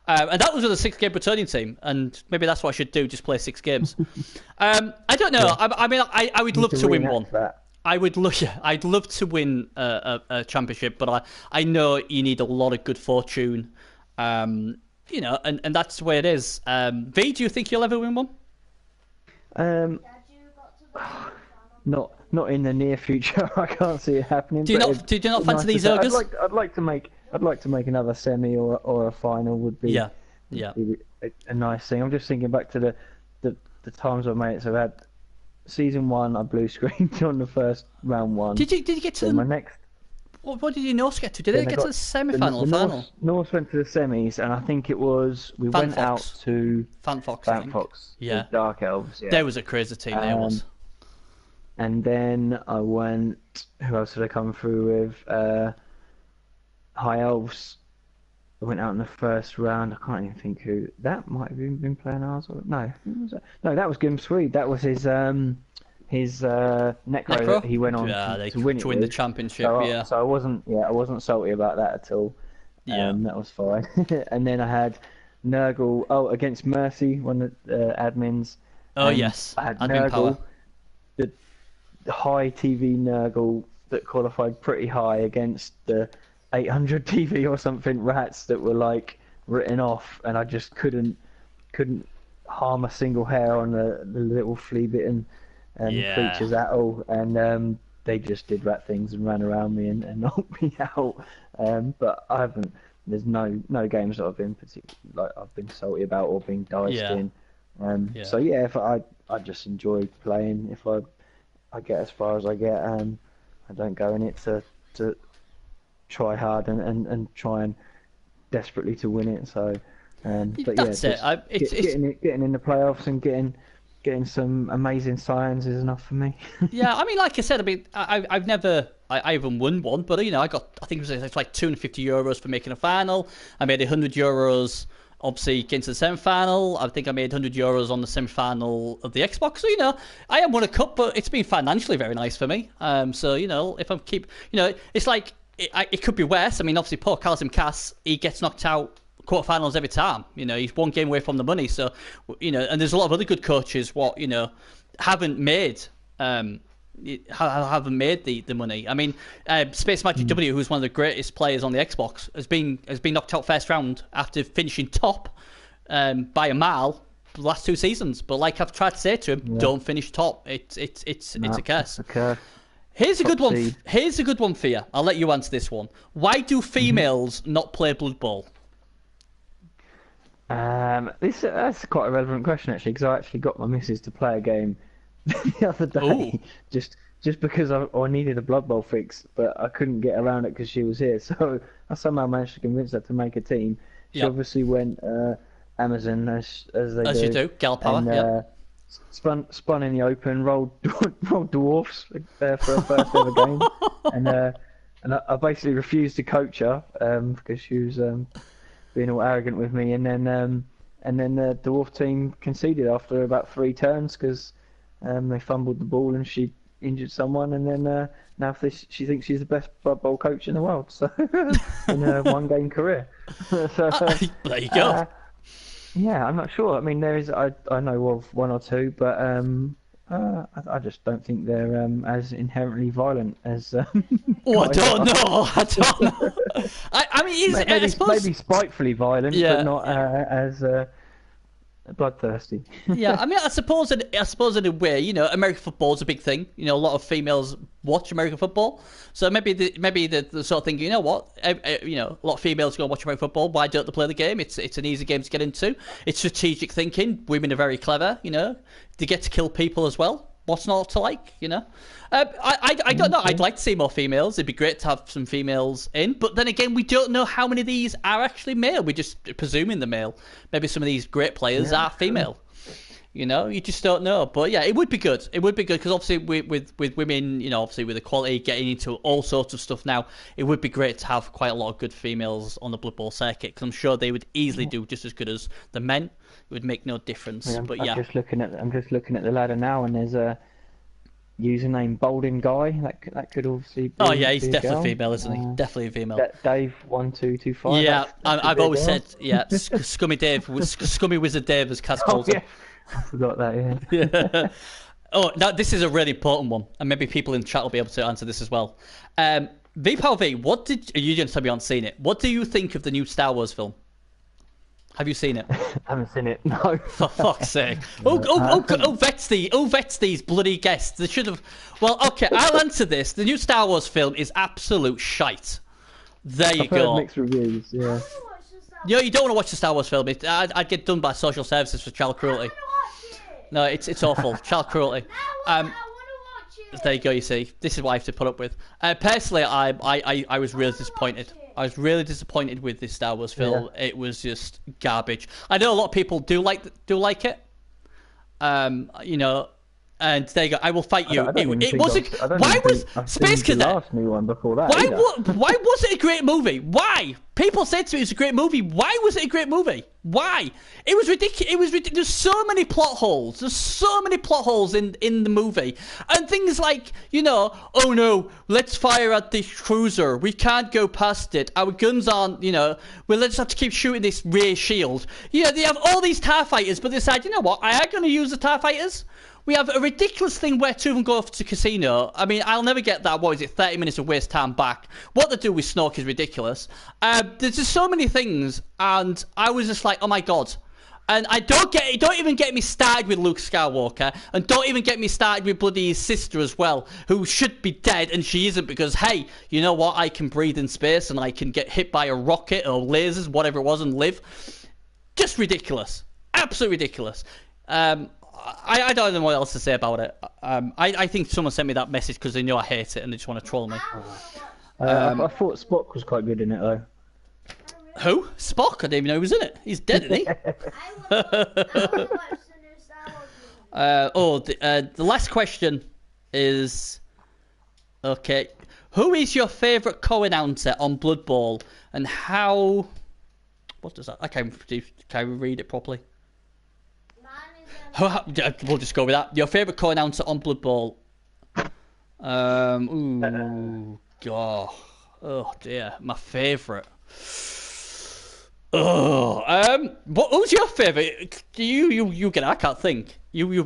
And that was with a 6-game returning team, and maybe that's what I should do, just play 6 games. I don't know. Yeah. I mean, I would love to win one. I'd love to win a championship, but I know you need a lot of good fortune, you know, and that's the way it is. V, do you think you'll ever win one? Not in the near future. I can't see it happening. Do you not fancy these ogres? I'd like to make another semi or a final would be a nice thing. I'm just thinking back to the times my mates have had. Season 1, I blue screened on the first round 1. Did you get to my next? What did you Norse get to? Did they get to the semi-final or final? Norse went to the semis, and I think it was went out to Fanfox. Yeah, Dark Elves. Yeah. There was a crazy team. There was. And then I went. Who else did I come through with? High Elves. I went out in the first round. I can't even think who. That might have been playing ours. No, who was that? No, that was Gim Swede. That was his Necro that he went on to win the championship. So I wasn't salty about that at all. That was fine. And then I had Nurgle. Against Mercy, one of the admins. Oh yes, I had admin Nurgle, power. The high TV Nurgle that qualified pretty high against the 800 TV or something rats that were like written off, and I just couldn't harm a single hair on the little flea bitten creatures at all, and they just did rat things and ran around me and knocked me out. But I haven't. There's no games that I've been I've been salty about or been diced in. So yeah, if I just enjoy playing. If I get as far as I get, I don't go in it to try hard and try and desperately to win it. So, but that's yeah, it. Getting in the playoffs and getting getting some amazing signs is enough for me. Yeah, I mean, like I said, I mean, I've never, I haven't won one, but I think it was like €250 for making a final. I made €100, obviously getting to the semi-final. I think I made €100 on the semi-final of the Xbox. So I haven't won a cup, but it's been financially very nice for me. So if I keep, it's like it could be worse. I mean, obviously, Paul Calzim Cass, he gets knocked out quarterfinals every time. He's one game away from the money. So, and there's a lot of other good coaches haven't made haven't made the money. I mean, Space Magic W, who's one of the greatest players on the Xbox, has been knocked out first round after finishing top by a mile the last 2 seasons. But like I've tried to say to him, don't finish top. It's a curse. It's a curse. Here's a good one. Here's a good one for you. I'll let you answer this one. Why do females not play Blood Bowl? That's quite a relevant question actually, because I actually got my missus to play a game the other day, just because I needed a Blood Bowl fix, but I couldn't get around it because she was here. So I somehow managed to convince her to make a team. She obviously went Amazon as you do, gal power. And, spun in the open, rolled dwarfs for her first ever game, and I basically refused to coach her because she was being all arrogant with me, and then the dwarf team conceded after about 3 turns because they fumbled the ball and she injured someone, and then now she thinks she's the best Blood Bowl coach in the world. So in her 1-game career. So, there you go. Yeah, I'm not sure. I mean, I know of 1 or 2, but I just don't think they're as inherently violent as. I don't know. I mean, maybe spitefully violent, but not as bloodthirsty. Yeah, I mean, I suppose in a way, American football's a big thing. A lot of females watch American football, so maybe the sort of thing. You know what? A lot of females go and watch American football. Why don't they play the game? It's an easy game to get into. It's strategic thinking. Women are very clever. They get to kill people as well. What's not to like? I don't know. I'd like to see more females. It'd be great to have some females in. But then again, we don't know how many of these are actually male. We're just presuming the male. Maybe some of these great players are female. You just don't know. But yeah, it would be good. It would be good because obviously with women, obviously with equality, getting into all sorts of stuff now, it would be great to have quite a lot of good females on the Blood Bowl circuit because I'm sure they would easily do just as good as the men. It would make no difference. I'm just looking at the ladder now, and there's a username Bolden Guy. That could obviously be. Oh yeah, he's definitely female, isn't he? Definitely a female. Dave 1225. Yeah, I've always said Scummy Dave, Scummy Wizard Dave, as Kaz calls him. I forgot that. Yeah. Oh, now this is a really important one, and maybe people in the chat will be able to answer this as well. V Power V, what did you didn't tell me you haven't seen it? What do you think of the new Star Wars film? Have you seen it? I haven't seen it. No. For fuck's sake! Vets these bloody guests. They should have. Well, okay, I'll answer this. The new Star Wars film is absolute shite. There you go. Heard mixed reviews. Yeah. You don't want to watch the Star Wars film. I'd get done by social services for child cruelty. No, it's awful. Child cruelty. There you go. You see, this is what I have to put up with. Personally, I was really disappointed. I was really disappointed with this Star Wars film. Yeah. It was just garbage. I know a lot of people do like it. And there you go. I will fight you. It wasn't. Why was Space Cadet? The last new one before that. Why was it a great movie? Why? People said to me it was a great movie. Why was it a great movie? Why? It was ridiculous. It was ridiculous. There's so many plot holes. There's so many plot holes in the movie, and things like oh no, let's fire at this cruiser. We can't go past it. Our guns aren't. Well, let's have to keep shooting this rear shield. They have all these TIE fighters, but they decide, what? I am going to use the TIE fighters. We have a ridiculous thing where 2 of them go off to casino. I mean, I'll never get that. What is it? 30 minutes of waste time back. What they do with Snoke is ridiculous. There's just so many things, and I was just like, oh my god. And I don't even get me started with Luke Skywalker, and don't even get me started with bloody his sister as well, who should be dead, and she isn't because, hey, you know what? I can breathe in space, and I can get hit by a rocket or lasers, whatever it was, and live. Just ridiculous. Absolutely ridiculous. I don't know what else to say about it. I think someone sent me that message because they know I hate it and they just want to troll me. I thought Spock was quite good in it, though. Who? Spock? I didn't even know he was in it. He's dead, isn't he? The last question is, okay, who is your favourite co-announcer on Blood Bowl, and how? What does that? Can I read it properly? We'll just go with that. Your favourite co-announcer on Blood Bowl. Ooh, God. Oh dear, my favourite. Who's your favourite? You get. I can't think. You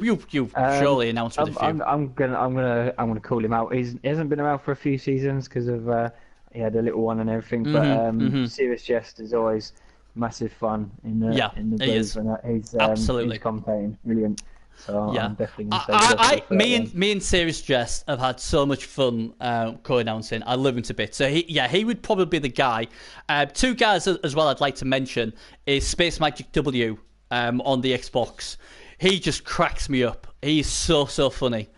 surely announced with a few. I'm gonna call him out. He hasn't been around for a few seasons because of he had a little one and everything. But Serious Jest is always massive fun in the booth, and he's absolutely he's commentating brilliant. So yeah. I'm definitely gonna say me and Serious Jest have had so much fun co-announcing. I love him to bits. So he would probably be the guy. Two guys as well I'd like to mention is Space Magic W on the Xbox. He just cracks me up. He's so funny.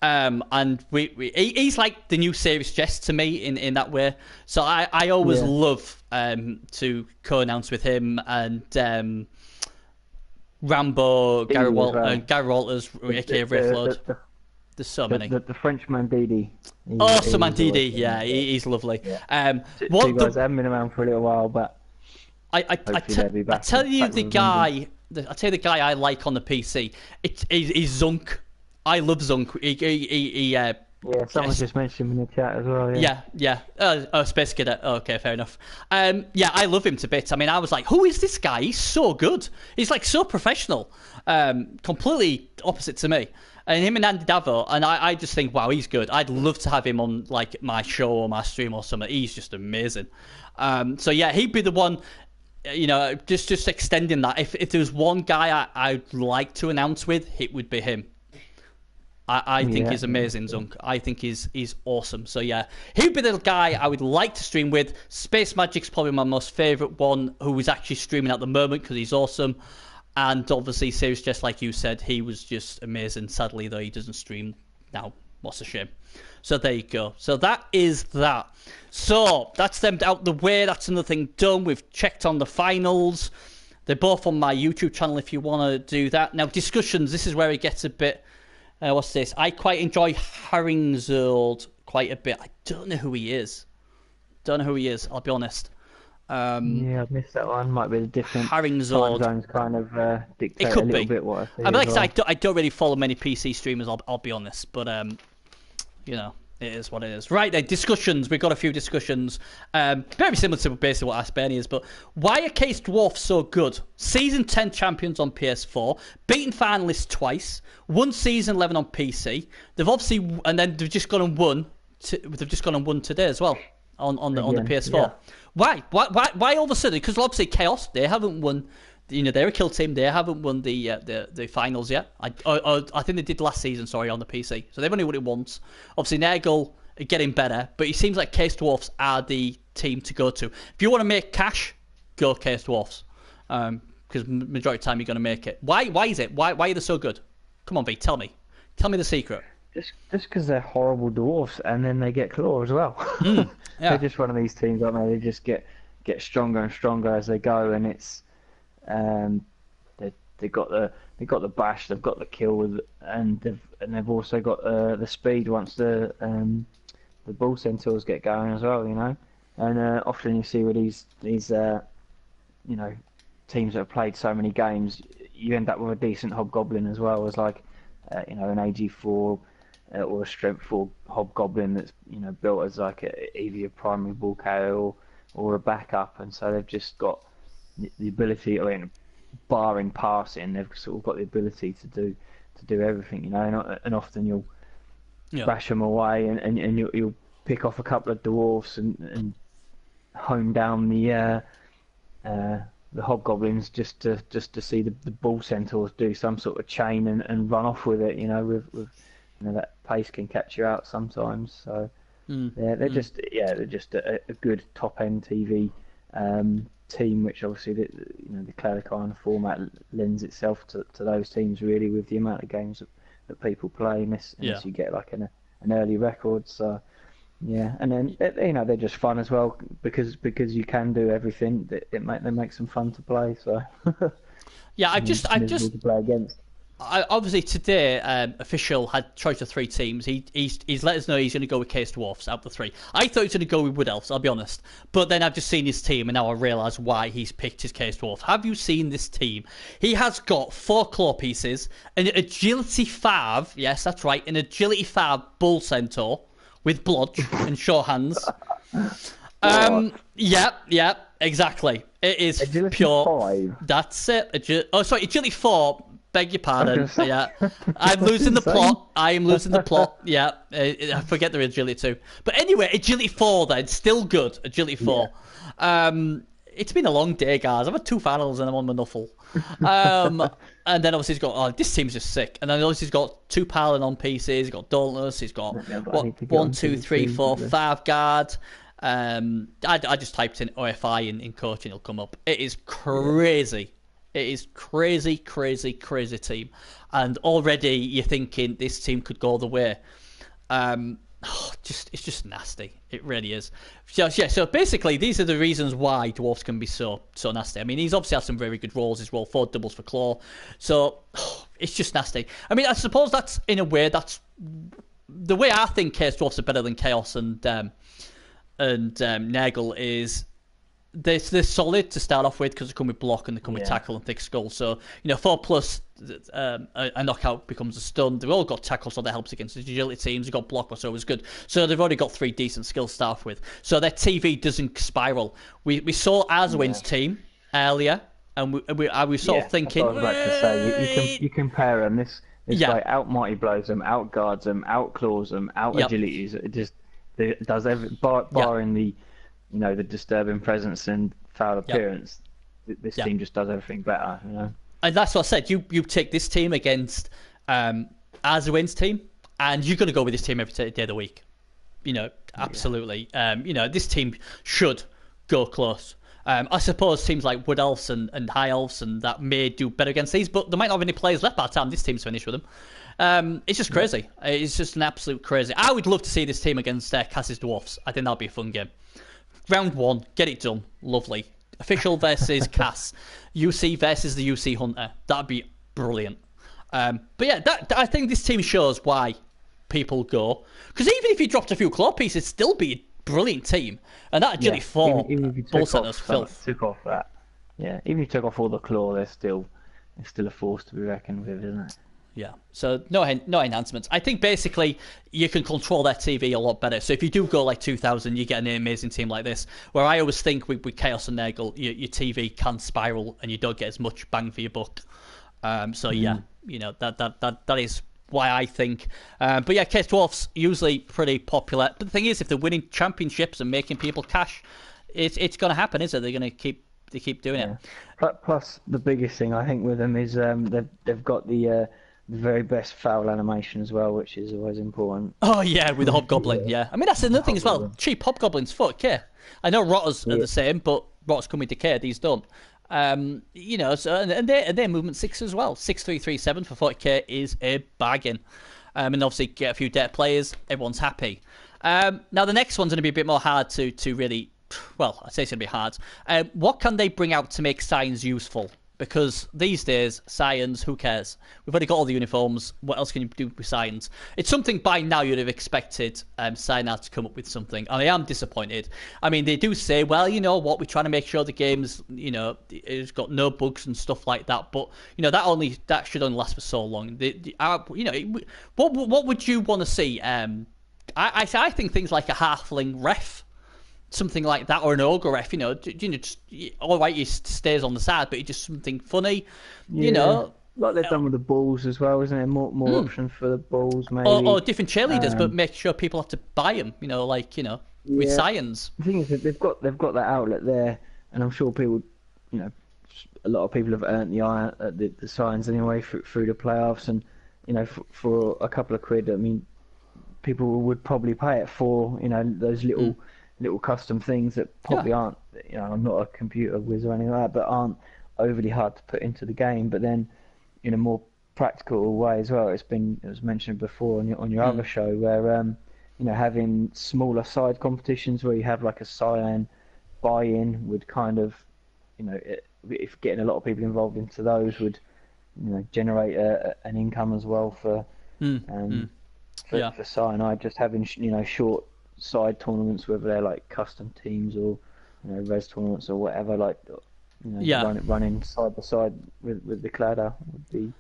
And he's like the new Serious Jest to me in that way. So I always love to co-announce with him and Rambo, Gary Walters, aka Riffload. There's so many. The Frenchman Didi. Man Didi, he's lovely. Yeah. Two guys haven't been around for a little while, but I tell you the guy I like on the PC. He's Zunk. I love Zunk. Someone just mentioned him in the chat as well. Yeah. Space Cadet. Okay, fair enough. I love him to bits. I mean, I was like, who is this guy? He's so good. He's like so professional. Completely opposite to me. And him and Andy Davo, and I just think, wow, he's good. I'd love to have him on like my show or my stream or something. He's just amazing. He'd be the one. Just extending that. If there was one guy I'd like to announce with, it would be him. I think he's amazing, Zunk. I think he's awesome. So yeah, he'd be the guy I would like to stream with. Space Magic's probably my most favourite one, who is actually streaming at the moment because he's awesome. And obviously, Serious Just like you said, he was just amazing. Sadly, though, he doesn't stream now. What's a shame. So there you go. So that is that. So that's them out the way. That's another thing done. We've checked on the finals. They're both on my YouTube channel if you want to do that. Now, discussions. This is where it gets a bit... what's this? I quite enjoy Haringzold quite a bit. I don't know who he is. I'll be honest. I missed that one. Might be a different Haringzold. time zones kind of dictate a little bit what I see. Like I said, I don't really follow many PC streamers. I'll be honest, but it is what it is. Right then, discussions. We've got a few discussions. Very similar to basically what Ask Benny is, but why are Case Dwarfs so good? Season 10 champions on PS4, beaten finalists twice, won Season 11 on PC. They've obviously, and then they've just gone and won. They've just gone and won today as well on the PS4. Yeah. Why all of a sudden? Because obviously Chaos, they haven't won. They're a kill team. They haven't won the finals yet. I think they did last season. Sorry, on the PC. So they've only won it once. Obviously, Nurgle are getting better, but it seems like Case Dwarfs are the team to go to. If you want to make cash, go Case Dwarfs. Because majority of the time you're going to make it. Why is it? Why are they so good? Come on, V, tell me the secret. Just because they're horrible dwarfs, and then they get claw as well. They're just one of these teams, aren't they? They just get stronger and stronger as they go, and it's they got the bash, they've got the kill, and they've also got the speed once the bull centaurs get going as well, And often you see with these teams that have played so many games, you end up with a decent hobgoblin as well as like an AG4 or a strength 4 hobgoblin that's built as like either a primary bull carrier or a backup, and so they've just got the ability. Barring passing, they've sort of got the ability to do everything, and often you'll bash them away, and you'll pick off a couple of dwarfs and hone down the hobgoblins just to see the bull centaurs do some sort of chain and run off with it. With that pace can catch you out sometimes. So they're just a good top end TV team, which obviously the Cladicon format lends itself to those teams really, with the amount of games that people play, unless you get like an early record. So and then they're just fun as well because you can do everything. They make them fun to play. So I just to play against. Obviously today, official had choice of three teams. He's let us know he's going to go with Case Dwarfs out of the three. I thought he was going to go with Wood Elves, I'll be honest. But then I've just seen his team, and now I realise why he's picked his Case Dwarfs. Have you seen this team? He has got 4 claw pieces, an agility 5, yes, that's right, an agility 5 bull centaur with blodge and short hands. Yeah, exactly. It is Agility pure. 5. That's it. Agility 4. Beg your pardon. Yeah, I'm losing the plot. I am losing the plot. Yeah, I forget the agility 2. But anyway, agility 4 then, still good. Agility 4. Yeah. It's been a long day, guys. I've had 2 finals and I'm on my Nuffle. And then obviously he's got, this team's just sick. And then obviously he's got 2 Paladin on pieces. He's got Dauntless. He's got 1, 2, 3, 4, 5 guard. I just typed in OFI in coaching, it'll come up. It is crazy. Yeah. It is crazy team. And already you're thinking this team could go the way. It's just nasty. It really is. So basically these are the reasons why Dwarfs can be so nasty. I mean, he's obviously had some very good rolls as well, 4 doubles for Claw. So it's just nasty. I mean, I suppose that's, in a way, that's the way I think Chaos Dwarfs are better than Chaos and Nurgle is they're solid to start off with because they come with block and they come with tackle and thick skull. So 4+ a knockout becomes a stun. They've all got tackle, so that helps against the agility teams. They've got block, so it was good. So they've already got 3 decent skills to start off with. So their TV doesn't spiral. We saw Azwin's team earlier, and we sort of thinking. That's what I was about to say. You compare them. This guy out mighty blows them, out guards them, out claws them, out agilities. It just does everything, barring the the disturbing presence and foul appearance. This team just does everything better. And that's what I said. You take this team against Azwin's team, and you're going to go with this team every day of the week. Absolutely. This team should go close. I suppose teams like Wood Elves and High Elves and that may do better against these, but they might not have any players left by the time this team's finished with them. It's just crazy. It's just an absolute crazy. I would love to see this team against Cass's Dwarfs. I think that'd be a fun game. Round 1, get it done. Lovely. Official versus Cass. UC versus the UC Hunter. That'd be brilliant. But yeah, I think this team shows why people go. Because even if you dropped a few claw pieces, it'd still be a brilliant team. And that agility 4 ball center's filth. Took off that. Yeah, even if you took off all the claw, they're still a force to be reckoned with, isn't it? Yeah, so no enhancements. I think basically you can control their TV a lot better. So if you do go like 2000, you get an amazing team like this. Where I always think with Chaos and Nurgle, your TV can spiral and you don't get as much bang for your buck. That is why I think. But yeah, Chaos Dwarfs usually pretty popular. But the thing is, if they're winning championships and making people cash, it's going to happen, is it? They're going to keep doing it. Plus, the biggest thing I think with them is they've got the very best foul animation as well, which is always important. Oh yeah, with the Hobgoblin, yeah. I mean, that's another thing as well. Cheap Hobgoblins, $40,000. I know Rotters are the same, but Rotters come with decay, these don't. So and their movement 6 as well. 6-3-3-7 for $40,000 is a bargain. And obviously get a few debt players, everyone's happy. Now the next one's going to be a bit more hard to really. Well, I say it's going to be hard. What can they bring out to make Scions useful? Because these days, Scions, who cares? We've already got all the uniforms. What else can you do with Scions? It's something by now you'd have expected Cyanide to come up with something. And I am disappointed. I mean, they do say, well, you know what, we're trying to make sure the game's, it's got no bugs and stuff like that. But, that should only last for so long. What would you want to see? I think things like a halfling ref, something like that, or an ogre ref, just all right, he stays on the side, but he just something funny, like they've done with the balls as well, isn't it? More options for the balls, maybe, or different cheerleaders, but make sure people have to buy them, with Scions. The thing is that they've got that outlet there, and I'm sure people, a lot of people have earned the Scions anyway through the playoffs, and for a couple of quid, I mean, people would probably pay it for those little custom things that probably aren't, I'm not a computer whiz or anything like that, but aren't overly hard to put into the game. But then, in a more practical way as well, it was mentioned before on your other show, where having smaller side competitions where you have like a Scion buy-in would kind of, if getting a lot of people involved into those would generate an income as well Mm. Yeah. for Cyanide, just having short side tournaments, whether they're like custom teams or res tournaments or whatever, like Yeah. running side by side with the Cladder would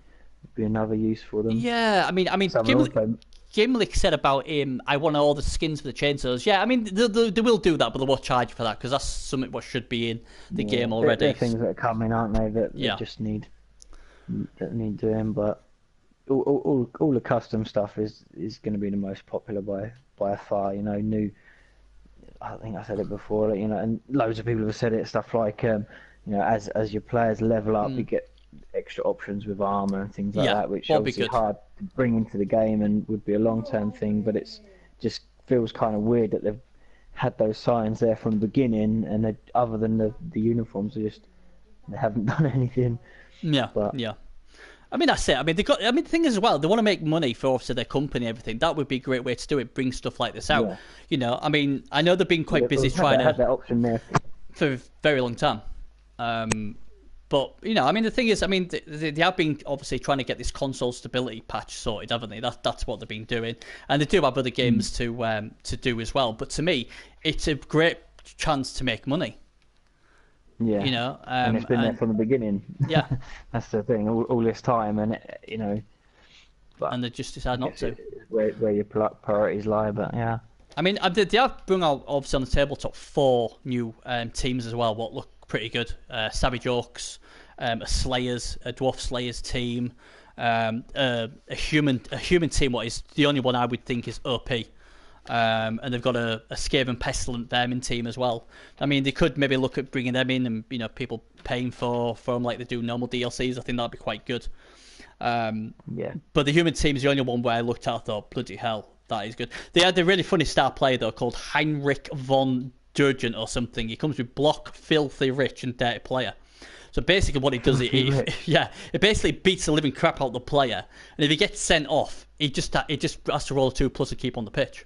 be another use for them. Yeah, I mean, Someone also, Gimlick said about him, I want all the skins for the chainsaws. Yeah, I mean, they will do that, but they will charge for that because that's something what should be in the game already. they're things that are coming, aren't they? That just need doing, but all the custom stuff is going to be the most popular by far. New. I think I said it before, and loads of people have said it. Stuff like, as your players level up, you get extra options with armor and things like that, which obviously hard to bring into the game and would be a long-term thing. But it's just feels kind of weird that they've had those signs there from the beginning, and other than the uniforms, they haven't done anything. Yeah, yeah. I mean, that's it. I mean, the thing is as well, they want to make money for obviously their company and everything. That would be a great way to do it. Bring stuff like this out. Yeah. I mean, I know they've been quite busy trying to have that option there for a very long time. But I mean, the thing is, I mean, they have been obviously trying to get this console stability patch sorted, haven't they? That's what they've been doing, and they do have other games to do as well. But to me, it's a great chance to make money. Yeah, and it's been there from the beginning. Yeah, that's the thing. All this time, and but and they just decide not to. Where your priorities lie, but yeah. I mean, they have brought out obviously on the tabletop 4 new teams as well. What look pretty good. Savage Orcs, a Dwarf Slayers team, a human team. What is the only one I would think is OP. And they've got a Skaven Pestilent Vermin team as well. I mean, they could maybe look at bringing them in and people paying for them like they do normal DLCs. I think that'd be quite good. Yeah. But the human team is the only one where I looked at, I thought, bloody hell, that is good. They had a really funny star player though called Heinrich von Durgent or something. He comes with block, filthy, rich, and dirty player. So basically what he does, it basically beats the living crap out of the player. And if he gets sent off, he just has to roll a 2+ and keep on the pitch.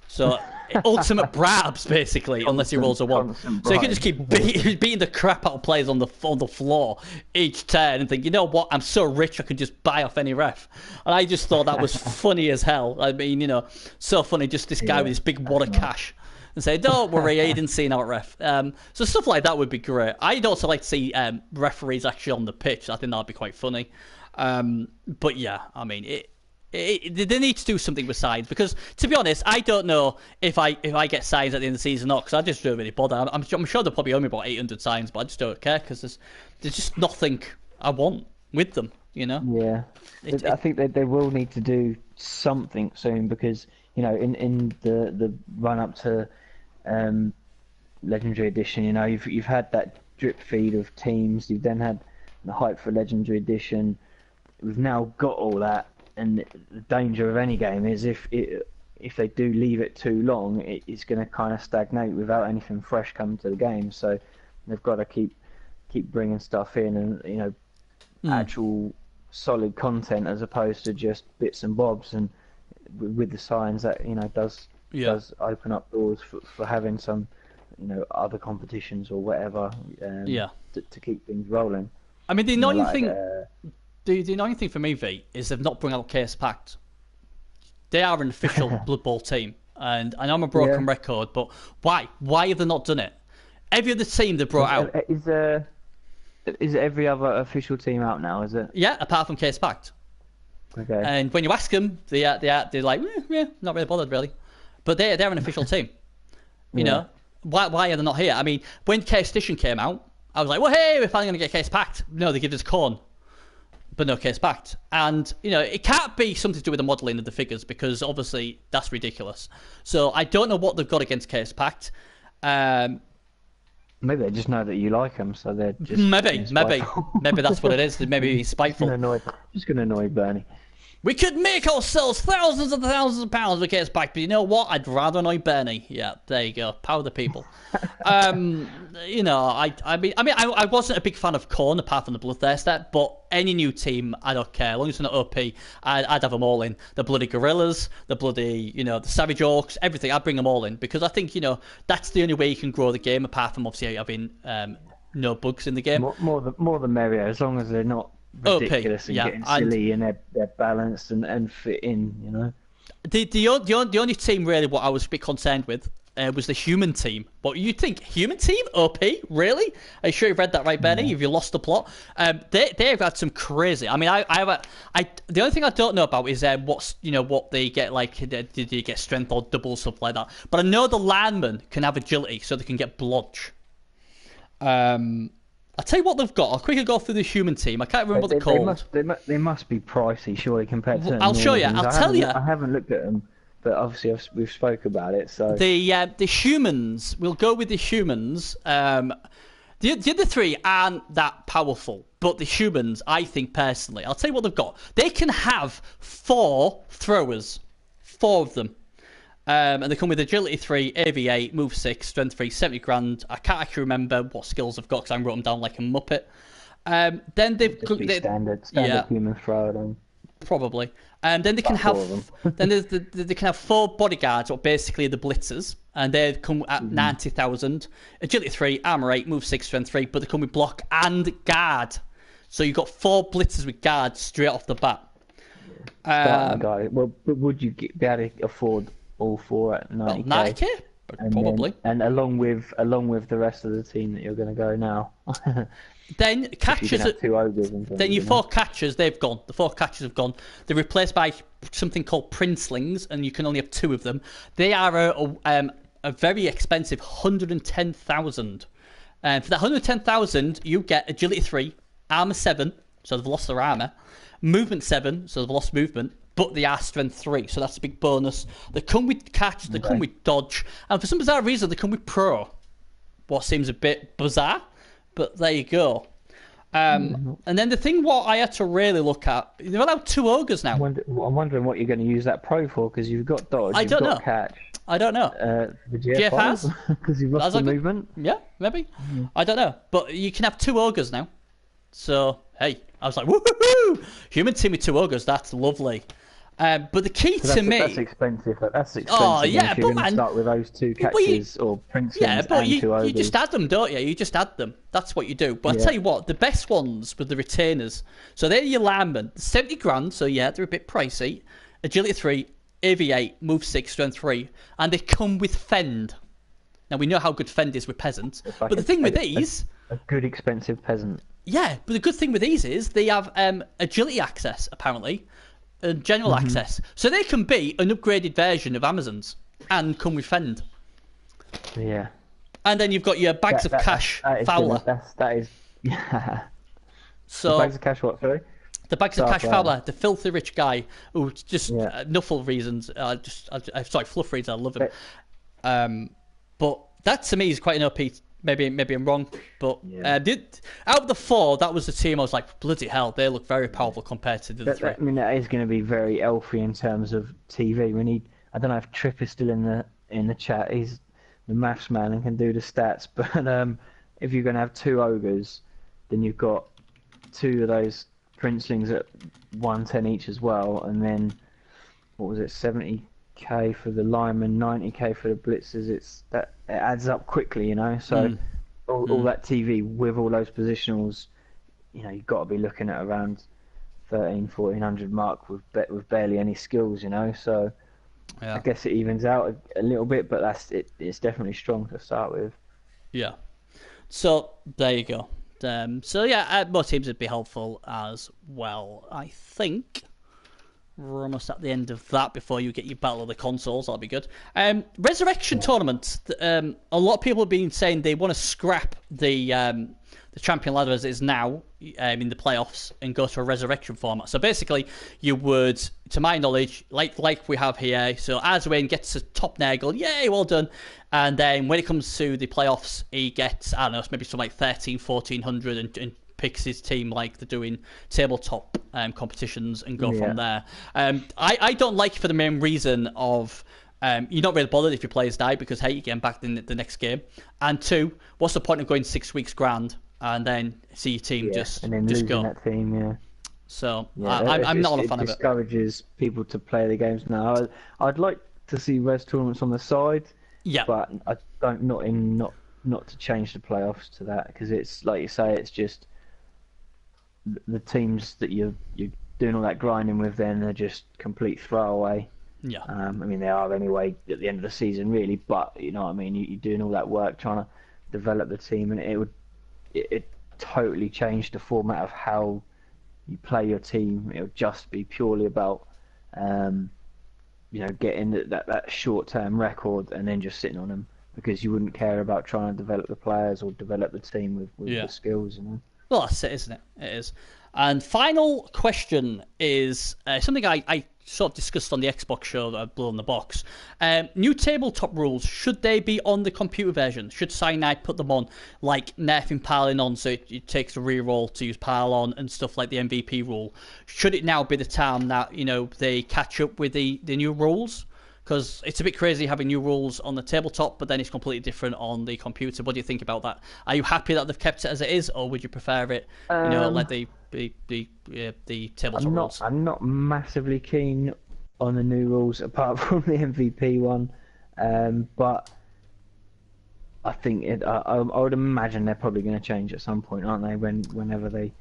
So ultimate brabs basically, unless he rolls a 1. So you can just keep beating the crap out of players on the floor each turn and think, you know what? I'm so rich I can just buy off any ref. And I just thought that was funny as hell. I mean, so funny. Just this guy with this big wad of cash and say, don't worry, I didn't see out ref. So stuff like that would be great. I'd also like to see referees actually on the pitch. I think that'd be quite funny. But yeah, I mean they need to do something with signs because, to be honest, I don't know if I get signs at the end of the season or not because I just don't really bother. I'm sure they'll probably owe me about 800 signs, but I just don't care because there's just nothing I want with them. Yeah, I think they will need to do something soon because in the run up to Legendary Edition, you've had that drip feed of teams. You've then had the hype for Legendary Edition. We've now got all that. And the danger of any game is if they do leave it too long, it's going to kind of stagnate without anything fresh coming to the game. So they've got to keep bringing stuff in and actual solid content as opposed to just bits and bobs. And with the signs that does open up doors for having some other competitions or whatever. To keep things rolling. I mean, the annoying thing. The annoying thing for me, V, is they've not brought out Chaos Pact. They are an official Blood Bowl team, and I know I'm a broken record, but why? Why have they not done it? Every other team they brought out. Is every other official team out now? Is it? Yeah, apart from Chaos Pact. Okay. And when you ask them, they're like, not really bothered really, but they're an official team. You know, why are they not here? I mean, when Chaos Edition came out, I was like, well, hey, we're finally going to get Chaos Pact. No, they give us Khorne. But no Chaos Pact. And, it can't be something to do with the modelling of the figures because obviously that's ridiculous. So I don't know what they've got against Chaos Pact. Maybe they just know that you like them, so they're just maybe that's what it is. They maybe be spiteful. Just going to annoy Bernie. We could make ourselves thousands and thousands of pounds with Chaos Pact, but you know what? I'd rather annoy Bernie. Yeah, there you go. Power the people. I wasn't a big fan of Khorne apart from the Bloodthirster, but any new team, I don't care. As long as they're not OP, I'd have them all in. The bloody Gorillas, the bloody, the Savage Orcs, everything. I'd bring them all in because I think, that's the only way you can grow the game apart from obviously having no bugs in the game. More the merrier, as long as they're not OP, ridiculous and yeah. getting silly, and they're balanced and fit in, you know. The only team really what I was a bit concerned with was the human team. But you think human team OP really? Are you sure you've read that right, Benny? Have you lost the plot? They've had some crazy. I mean, the only thing I don't know about is what they get like. Did you get strength or double stuff like that? But I know the landmen can have agility, so they can get blodge. I'll tell you what they've got. I'll quickly go through the human team. I can't remember what they're called. They must be pricey, surely, compared to. I'll show you. I'll tell you. I haven't looked at them, but obviously we've spoke about it. So the humans. We'll go with the humans. The other three aren't that powerful, but the humans, I think personally, I'll tell you what they've got. They can have 4 throwers, 4 of them. And they come with agility 3, AV8, move 6, strength 3, 70 grand. I can't actually remember what skills I've got because I wrote them down like a muppet. Then they've standard human thrower then. Probably. Then they can have they can have 4 bodyguards, or basically the blitzers, and they come at 90,000. Agility 3, armor 8, move 6, strength 3, but they come with block and guard. So you've got 4 blitzers with guards straight off the bat. Well, but would you be able to afford all 4 at 90k? 90k? Probably. And along with the rest of the team that you're going to go now. Then catchers. Then your 4 catchers, they've gone. The 4 catchers have gone. They're replaced by something called princelings, and you can only have 2 of them. They are a very expensive 110,000. For that 110,000, you get agility 3, armor 7, so they've lost their armor, movement 7, so they've lost movement, but they are strength 3, so that's a big bonus. They come with catch, they come with dodge, and for some bizarre reason, they come with pro. What seems a bit bizarre, but there you go. And then the thing what I had to really look at, they're allowed 2 ogres now. I'm wondering what you're going to use that pro for, because you've got dodge, you've got catch. I don't know. The GF has? Because you've lost the movement? Yeah, maybe. I don't know. But you can have 2 ogres now. So, hey, I was like, woohoo! Human team with 2 ogres, that's lovely. But the key to me... That's expensive. That's expensive. Oh, yeah, if you're going to start with those 2 catches or princelings and 2 ogres. You just add them, don't you? You just add them. That's what you do. But I'll tell you what, the best ones were the retainers. So they're your landmen. 70 grand, so yeah, they're a bit pricey. Agility 3, AV8, move 6, strength 3. And they come with fend. Now, we know how good fend is with peasants. Like but the thing with these... A good expensive peasant. Yeah, but the good thing with these is they have agility access, apparently. General access, so they can be an upgraded version of Amazons and come with fend. Yeah, and then you've got your bags of cash Fowler. That is. So the bags of cash, what? Sorry. The bags of cash Fowler, the filthy rich guy who just Nuffle reasons. Sorry, fluff reasons. I love him. But that to me is quite an OP. Maybe I'm wrong, but out of the 4, that was the team I was like, bloody hell, they look very powerful compared to the other 3. I mean, that is going to be very elfy in terms of TV. We need. I don't know if Tripp is still in the chat. He's the maths man and can do the stats. But if you're going to have 2 ogres, then you've got 2 of those princelings at 110 each as well, and then what was it, 70k for the linemen, 90k for the blitzers. It adds up quickly, you know. So all that TV with all those positionals, you know, you've got to be looking at around 1,300-1,400 mark with barely any skills, you know. So I guess it evens out a little bit, but it's definitely strong to start with. Yeah. So there you go. More teams would be helpful as well, I think. We're almost at the end of that before you get your battle of the consoles. That'll be good. Resurrection tournament. A lot of people have been saying they want to scrap the champion ladder as it is now in the playoffs and go to a resurrection format. So basically, you would, to my knowledge, like we have here. So Arzwin gets a top Nagel, yay, well done. And then when it comes to the playoffs, he gets, I don't know, maybe something like 1,100 and picks his team like they're doing tabletop competitions and go from there. I don't like it for the main reason of you're not really bothered if your players die because, hey, you're getting back in the next game. And 2, what's the point of going 6 weeks grand and then see your team just go? That team, So I'm not a fan of it. It discourages people to play the games now. I'd like to see res tournaments on the side, but I don't not to change the playoffs to that because it's like you say, it's just the teams that you're doing all that grinding with, then they're just complete throwaway. Yeah. I mean, they are anyway at the end of the season, really. But you know what I mean. You're doing all that work trying to develop the team, and it totally changed the format of how you play your team. It would just be purely about getting that short-term record and then just sitting on them, because you wouldn't care about trying to develop the players or develop the team with the skills. Well, that's it, isn't it? It is. And final question is something I sort of discussed on the Xbox show that I blew in the box. New tabletop rules, should they be on the computer version? Should Cyanide put them on, like nerfing Parlin on, so it takes a reroll to use Parlon and stuff like the MVP rule? Should it now be the time that they catch up with the new rules? Because it's a bit crazy having new rules on the tabletop, but then it's completely different on the computer. What do you think about that? Are you happy that they've kept it as it is, or would you prefer it, let the tabletop rules? I'm not massively keen on the new rules, apart from the MVP one. But I think I would imagine they're probably going to change at some point, aren't they? Whenever they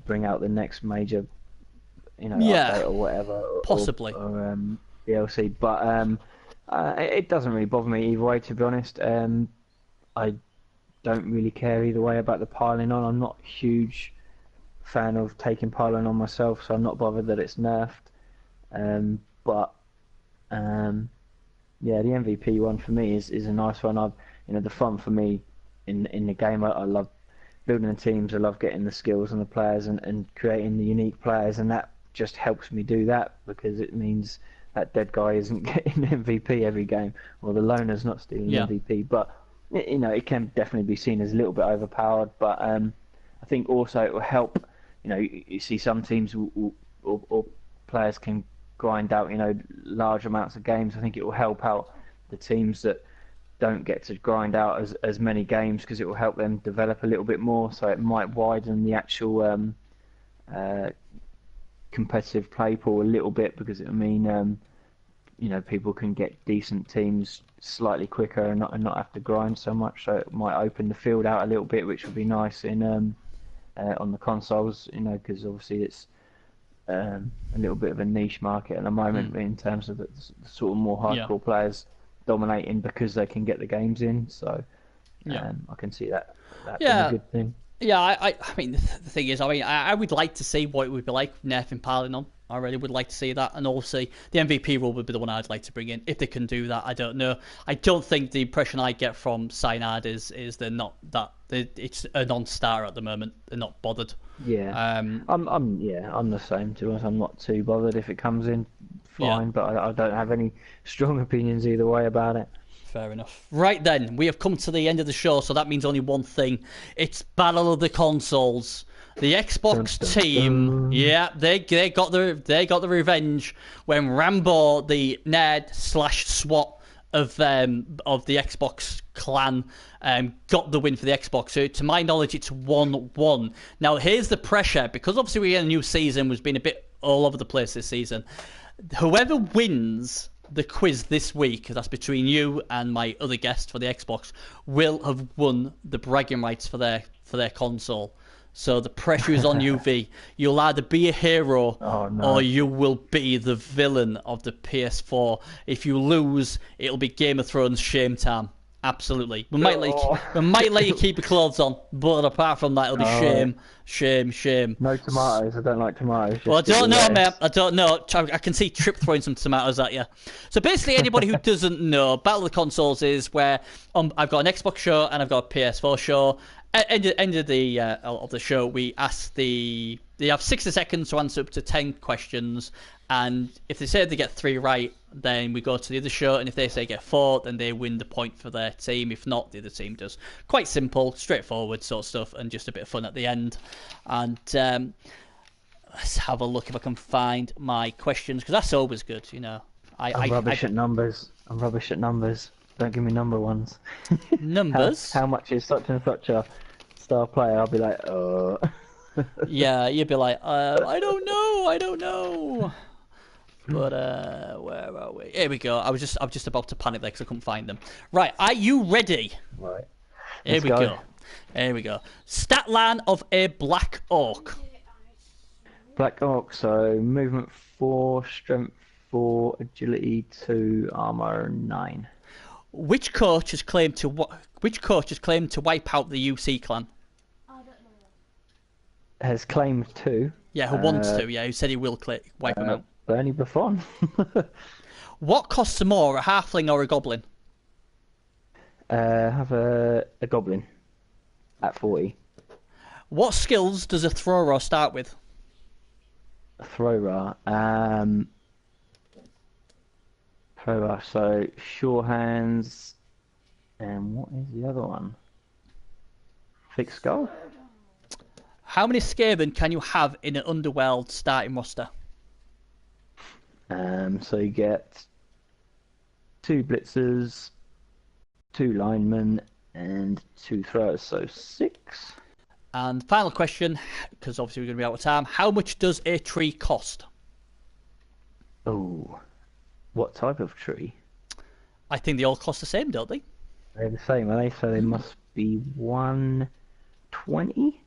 bring out the next major, update or whatever, possibly. Or DLC, but it doesn't really bother me either way, to be honest. I don't really care either way about the piling on. I'm not a huge fan of taking piling on myself, so I'm not bothered that it's nerfed. But the MVP one for me is a nice one. The fun for me in the game. I love building the teams. I love getting the skills and the players and creating the unique players, and that just helps me do that, because it means that dead guy isn't getting MVP every game, or the loner's not stealing MVP. But it can definitely be seen as a little bit overpowered. But I think also it will help. You see some teams or players can grind out large amounts of games. I think it will help out the teams that don't get to grind out as many games, because it will help them develop a little bit more. So it might widen the actual competitive play pool a little bit, because it will mean people can get decent teams slightly quicker and not have to grind so much. So it might open the field out a little bit, which would be nice in on the consoles, because obviously it's a little bit of a niche market at the moment in terms of the sort of more hardcore players dominating, because they can get the games in. So I can see that being a good thing. Yeah, I mean, the thing is, I would like to see what it would be like nerfing Parlin on. I really would like to see that, and also the MVP rule would be the one I'd like to bring in. If they can do that, I don't know. I don't think the impression I get from Cyanide is they're not that. It's a non-starter at the moment. They're not bothered. Yeah. I'm the same. To be honest, I'm not too bothered if it comes in. Fine, but I don't have any strong opinions either way about it. Fair enough. Right then, we have come to the end of the show, so that means only one thing. It's Battle of the Consoles. The Xbox team, they got the revenge when Rambo, the nerd / SWAT of the Xbox clan, got the win for the Xbox. So to my knowledge, it's 1-1. Now here's the pressure, because obviously we had a new season, was been a bit all over the place this season. Whoever wins the quiz this week, that's between you and my other guest for the Xbox, will have won the bragging rights for their console. So the pressure is on you, V. You'll either be a hero or you will be the villain of the PS4. If you lose, it'll be Game of Thrones shame time. Absolutely. We might let you keep your clothes on, but apart from that, it'll be shame. No tomatoes. I don't like tomatoes. Well, I don't know, man. I don't know. I can see Trip throwing some tomatoes at you. So basically, anybody who doesn't know, Battle of the Consoles is where I've got an Xbox show and I've got a PS4 show. End of the show, we ask they have 60 seconds to answer up to 10 questions, and if they say they get 3 right, then we go to the other show, and if they say get 4, then they win the point for their team. If not, the other team does. Quite simple, straightforward sort of stuff, and just a bit of fun at the end. And let's have a look if I can find my questions, because that's always good, I'm rubbish at numbers. Don't give me number ones. Numbers? how much is such and such a star player? I'll be like, oh. Yeah, you'd be like, I don't know. But where are we? Here we go. I was just about to panic there because I couldn't find them. Right, are you ready? Right. Here we go. Stat line of a black orc. Black Orc, so movement 4, strength 4, agility 2, armor 9. Which coach has claimed to wipe out the UC clan? Has claimed to. Yeah, who wants to? Yeah, who said he will wipe them out? Bernie Buffon. What costs more, a halfling or a goblin? Have a goblin at 40. What skills does a thrower start with? A thrower. Thrower. So sure hands. And what is the other one? Fixed skull. How many Skaven can you have in an Underworld starting roster? So you get 2 blitzers, 2 linemen, and 2 throwers, so 6. And final question, because obviously we're going to be out of time. How much does a tree cost? Oh, what type of tree? I think they all cost the same, don't they? They're the same, are they? So they must be 120.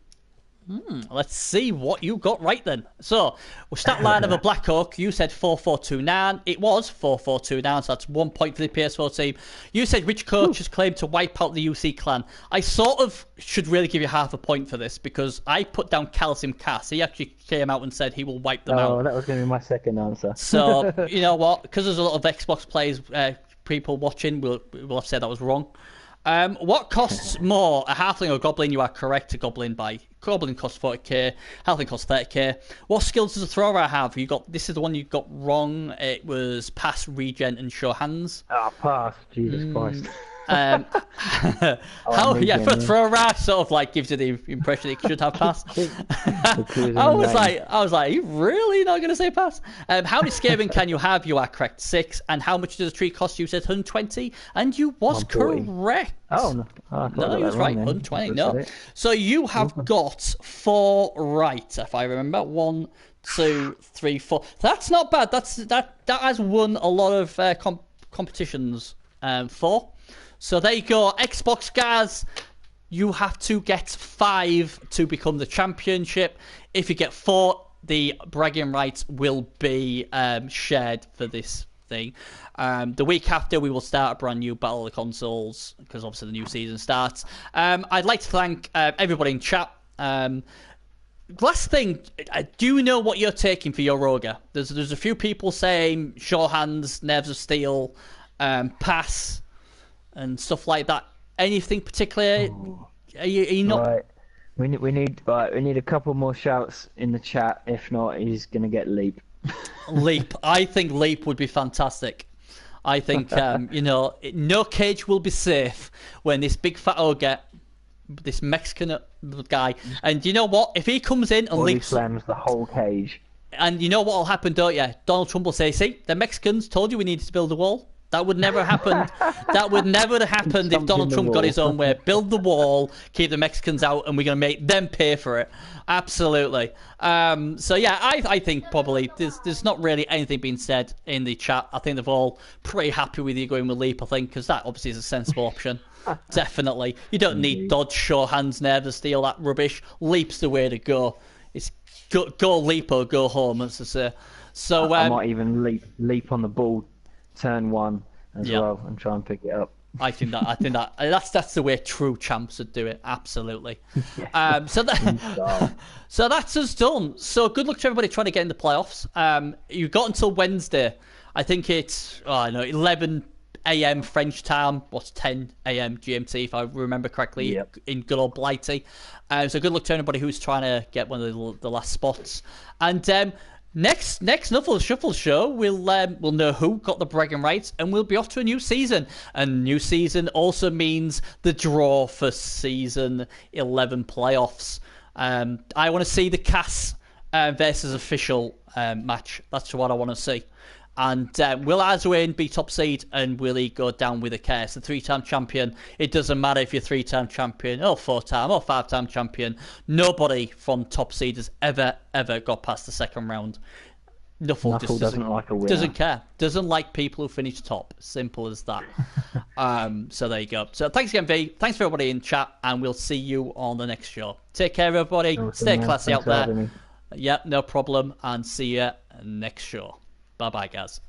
Let's see what you got right then. So, stat line of a Black Oak, you said 4429. It was 4429, so that's 1 point for the PS4 team. You said which coach has claimed to wipe out the UC clan. I sort of should really give you half a point for this because I put down Calcium Cass. He actually came out and said he will wipe them out. Oh, that was going to be my second answer. So, you know what? Because there's a lot of Xbox players, people watching, we'll have said that was wrong. What costs more, a halfling or a goblin? You are correct. A goblin costs 40k, halfling costs 30k. What skills does a thrower have? This is the one you got wrong. It was pass, regen, and show hands. Pass. Jesus Christ. For a thrower, sort of like gives you the impression it should have pass. I was like, are you really not going to say pass? How many Skaven can you have? You are correct, 6. And how much does a tree cost? You said 120, and you was correct. Oh no, no, you was right, 120. No, so you have got 4 right, if I remember. 1, 2, 3, 4. That's not bad. That has won a lot of competitions. 4. So there you go. Xbox guys, you have to get 5 to become the championship. If you get 4, the bragging rights will be shared for this thing. The week after, we will start a brand new Battle of the Consoles because obviously the new season starts. I'd like to thank everybody in chat. Last thing, do you know what you're taking for your Ogre? There's a few people saying sure hands, nerves of steel, pass, and stuff like that. Anything particular? Are you not? Right. We need a couple more shouts in the chat. If not, he's gonna get leap. Leap. I think leap would be fantastic. I think no cage will be safe when this big fat ogre, this Mexican guy, and you know what? If he comes in and leaps, slams the whole cage. And you know what will happen, don't you? Donald Trump will say, "See, the Mexicans told you we needed to build a wall." That would never happen. That would never have happened if Donald Trump got his own way. Build the wall, keep the Mexicans out, and we're going to make them pay for it. Absolutely. So yeah, I think probably there's not really anything being said in the chat. I think they're all pretty happy with you going with Leap, I think, because that obviously is a sensible option. Definitely. You don't need dodge, show hands, nerves of steel, that rubbish. Leap's the way to go. It's go Leap or go home, as I say. So I might even leap on the ball. Turn 1 as well and try and pick it up. I think that's the way true champs would do it. Absolutely. So that's us done. So good luck to everybody trying to get in the playoffs. You've got until Wednesday. I think it's 11 a.m. French time. What's 10 a.m. GMT if I remember correctly in good old Blighty. So good luck to anybody who's trying to get one of the last spots. And Next Nuffle Shuffle show, we'll know who got the bragging rights, and we'll be off to a new season. And new season also means the draw for season 11 playoffs. I want to see the Cass versus official match. That's what I want to see. And will Azwin be top seed, and will he go down with a curse? The 3-time champion. It doesn't matter if you're 3-time champion or 4-time or 5-time champion. Nobody from top seed has ever got past the second round. Nuffle just doesn't like a winner. Doesn't care. Doesn't like people who finish top. Simple as that. So there you go. So thanks again, V. Thanks for everybody in chat, and we'll see you on the next show. Take care, everybody. Stay classy out there. Yep, no problem. And see you next show. Bye bye, guys.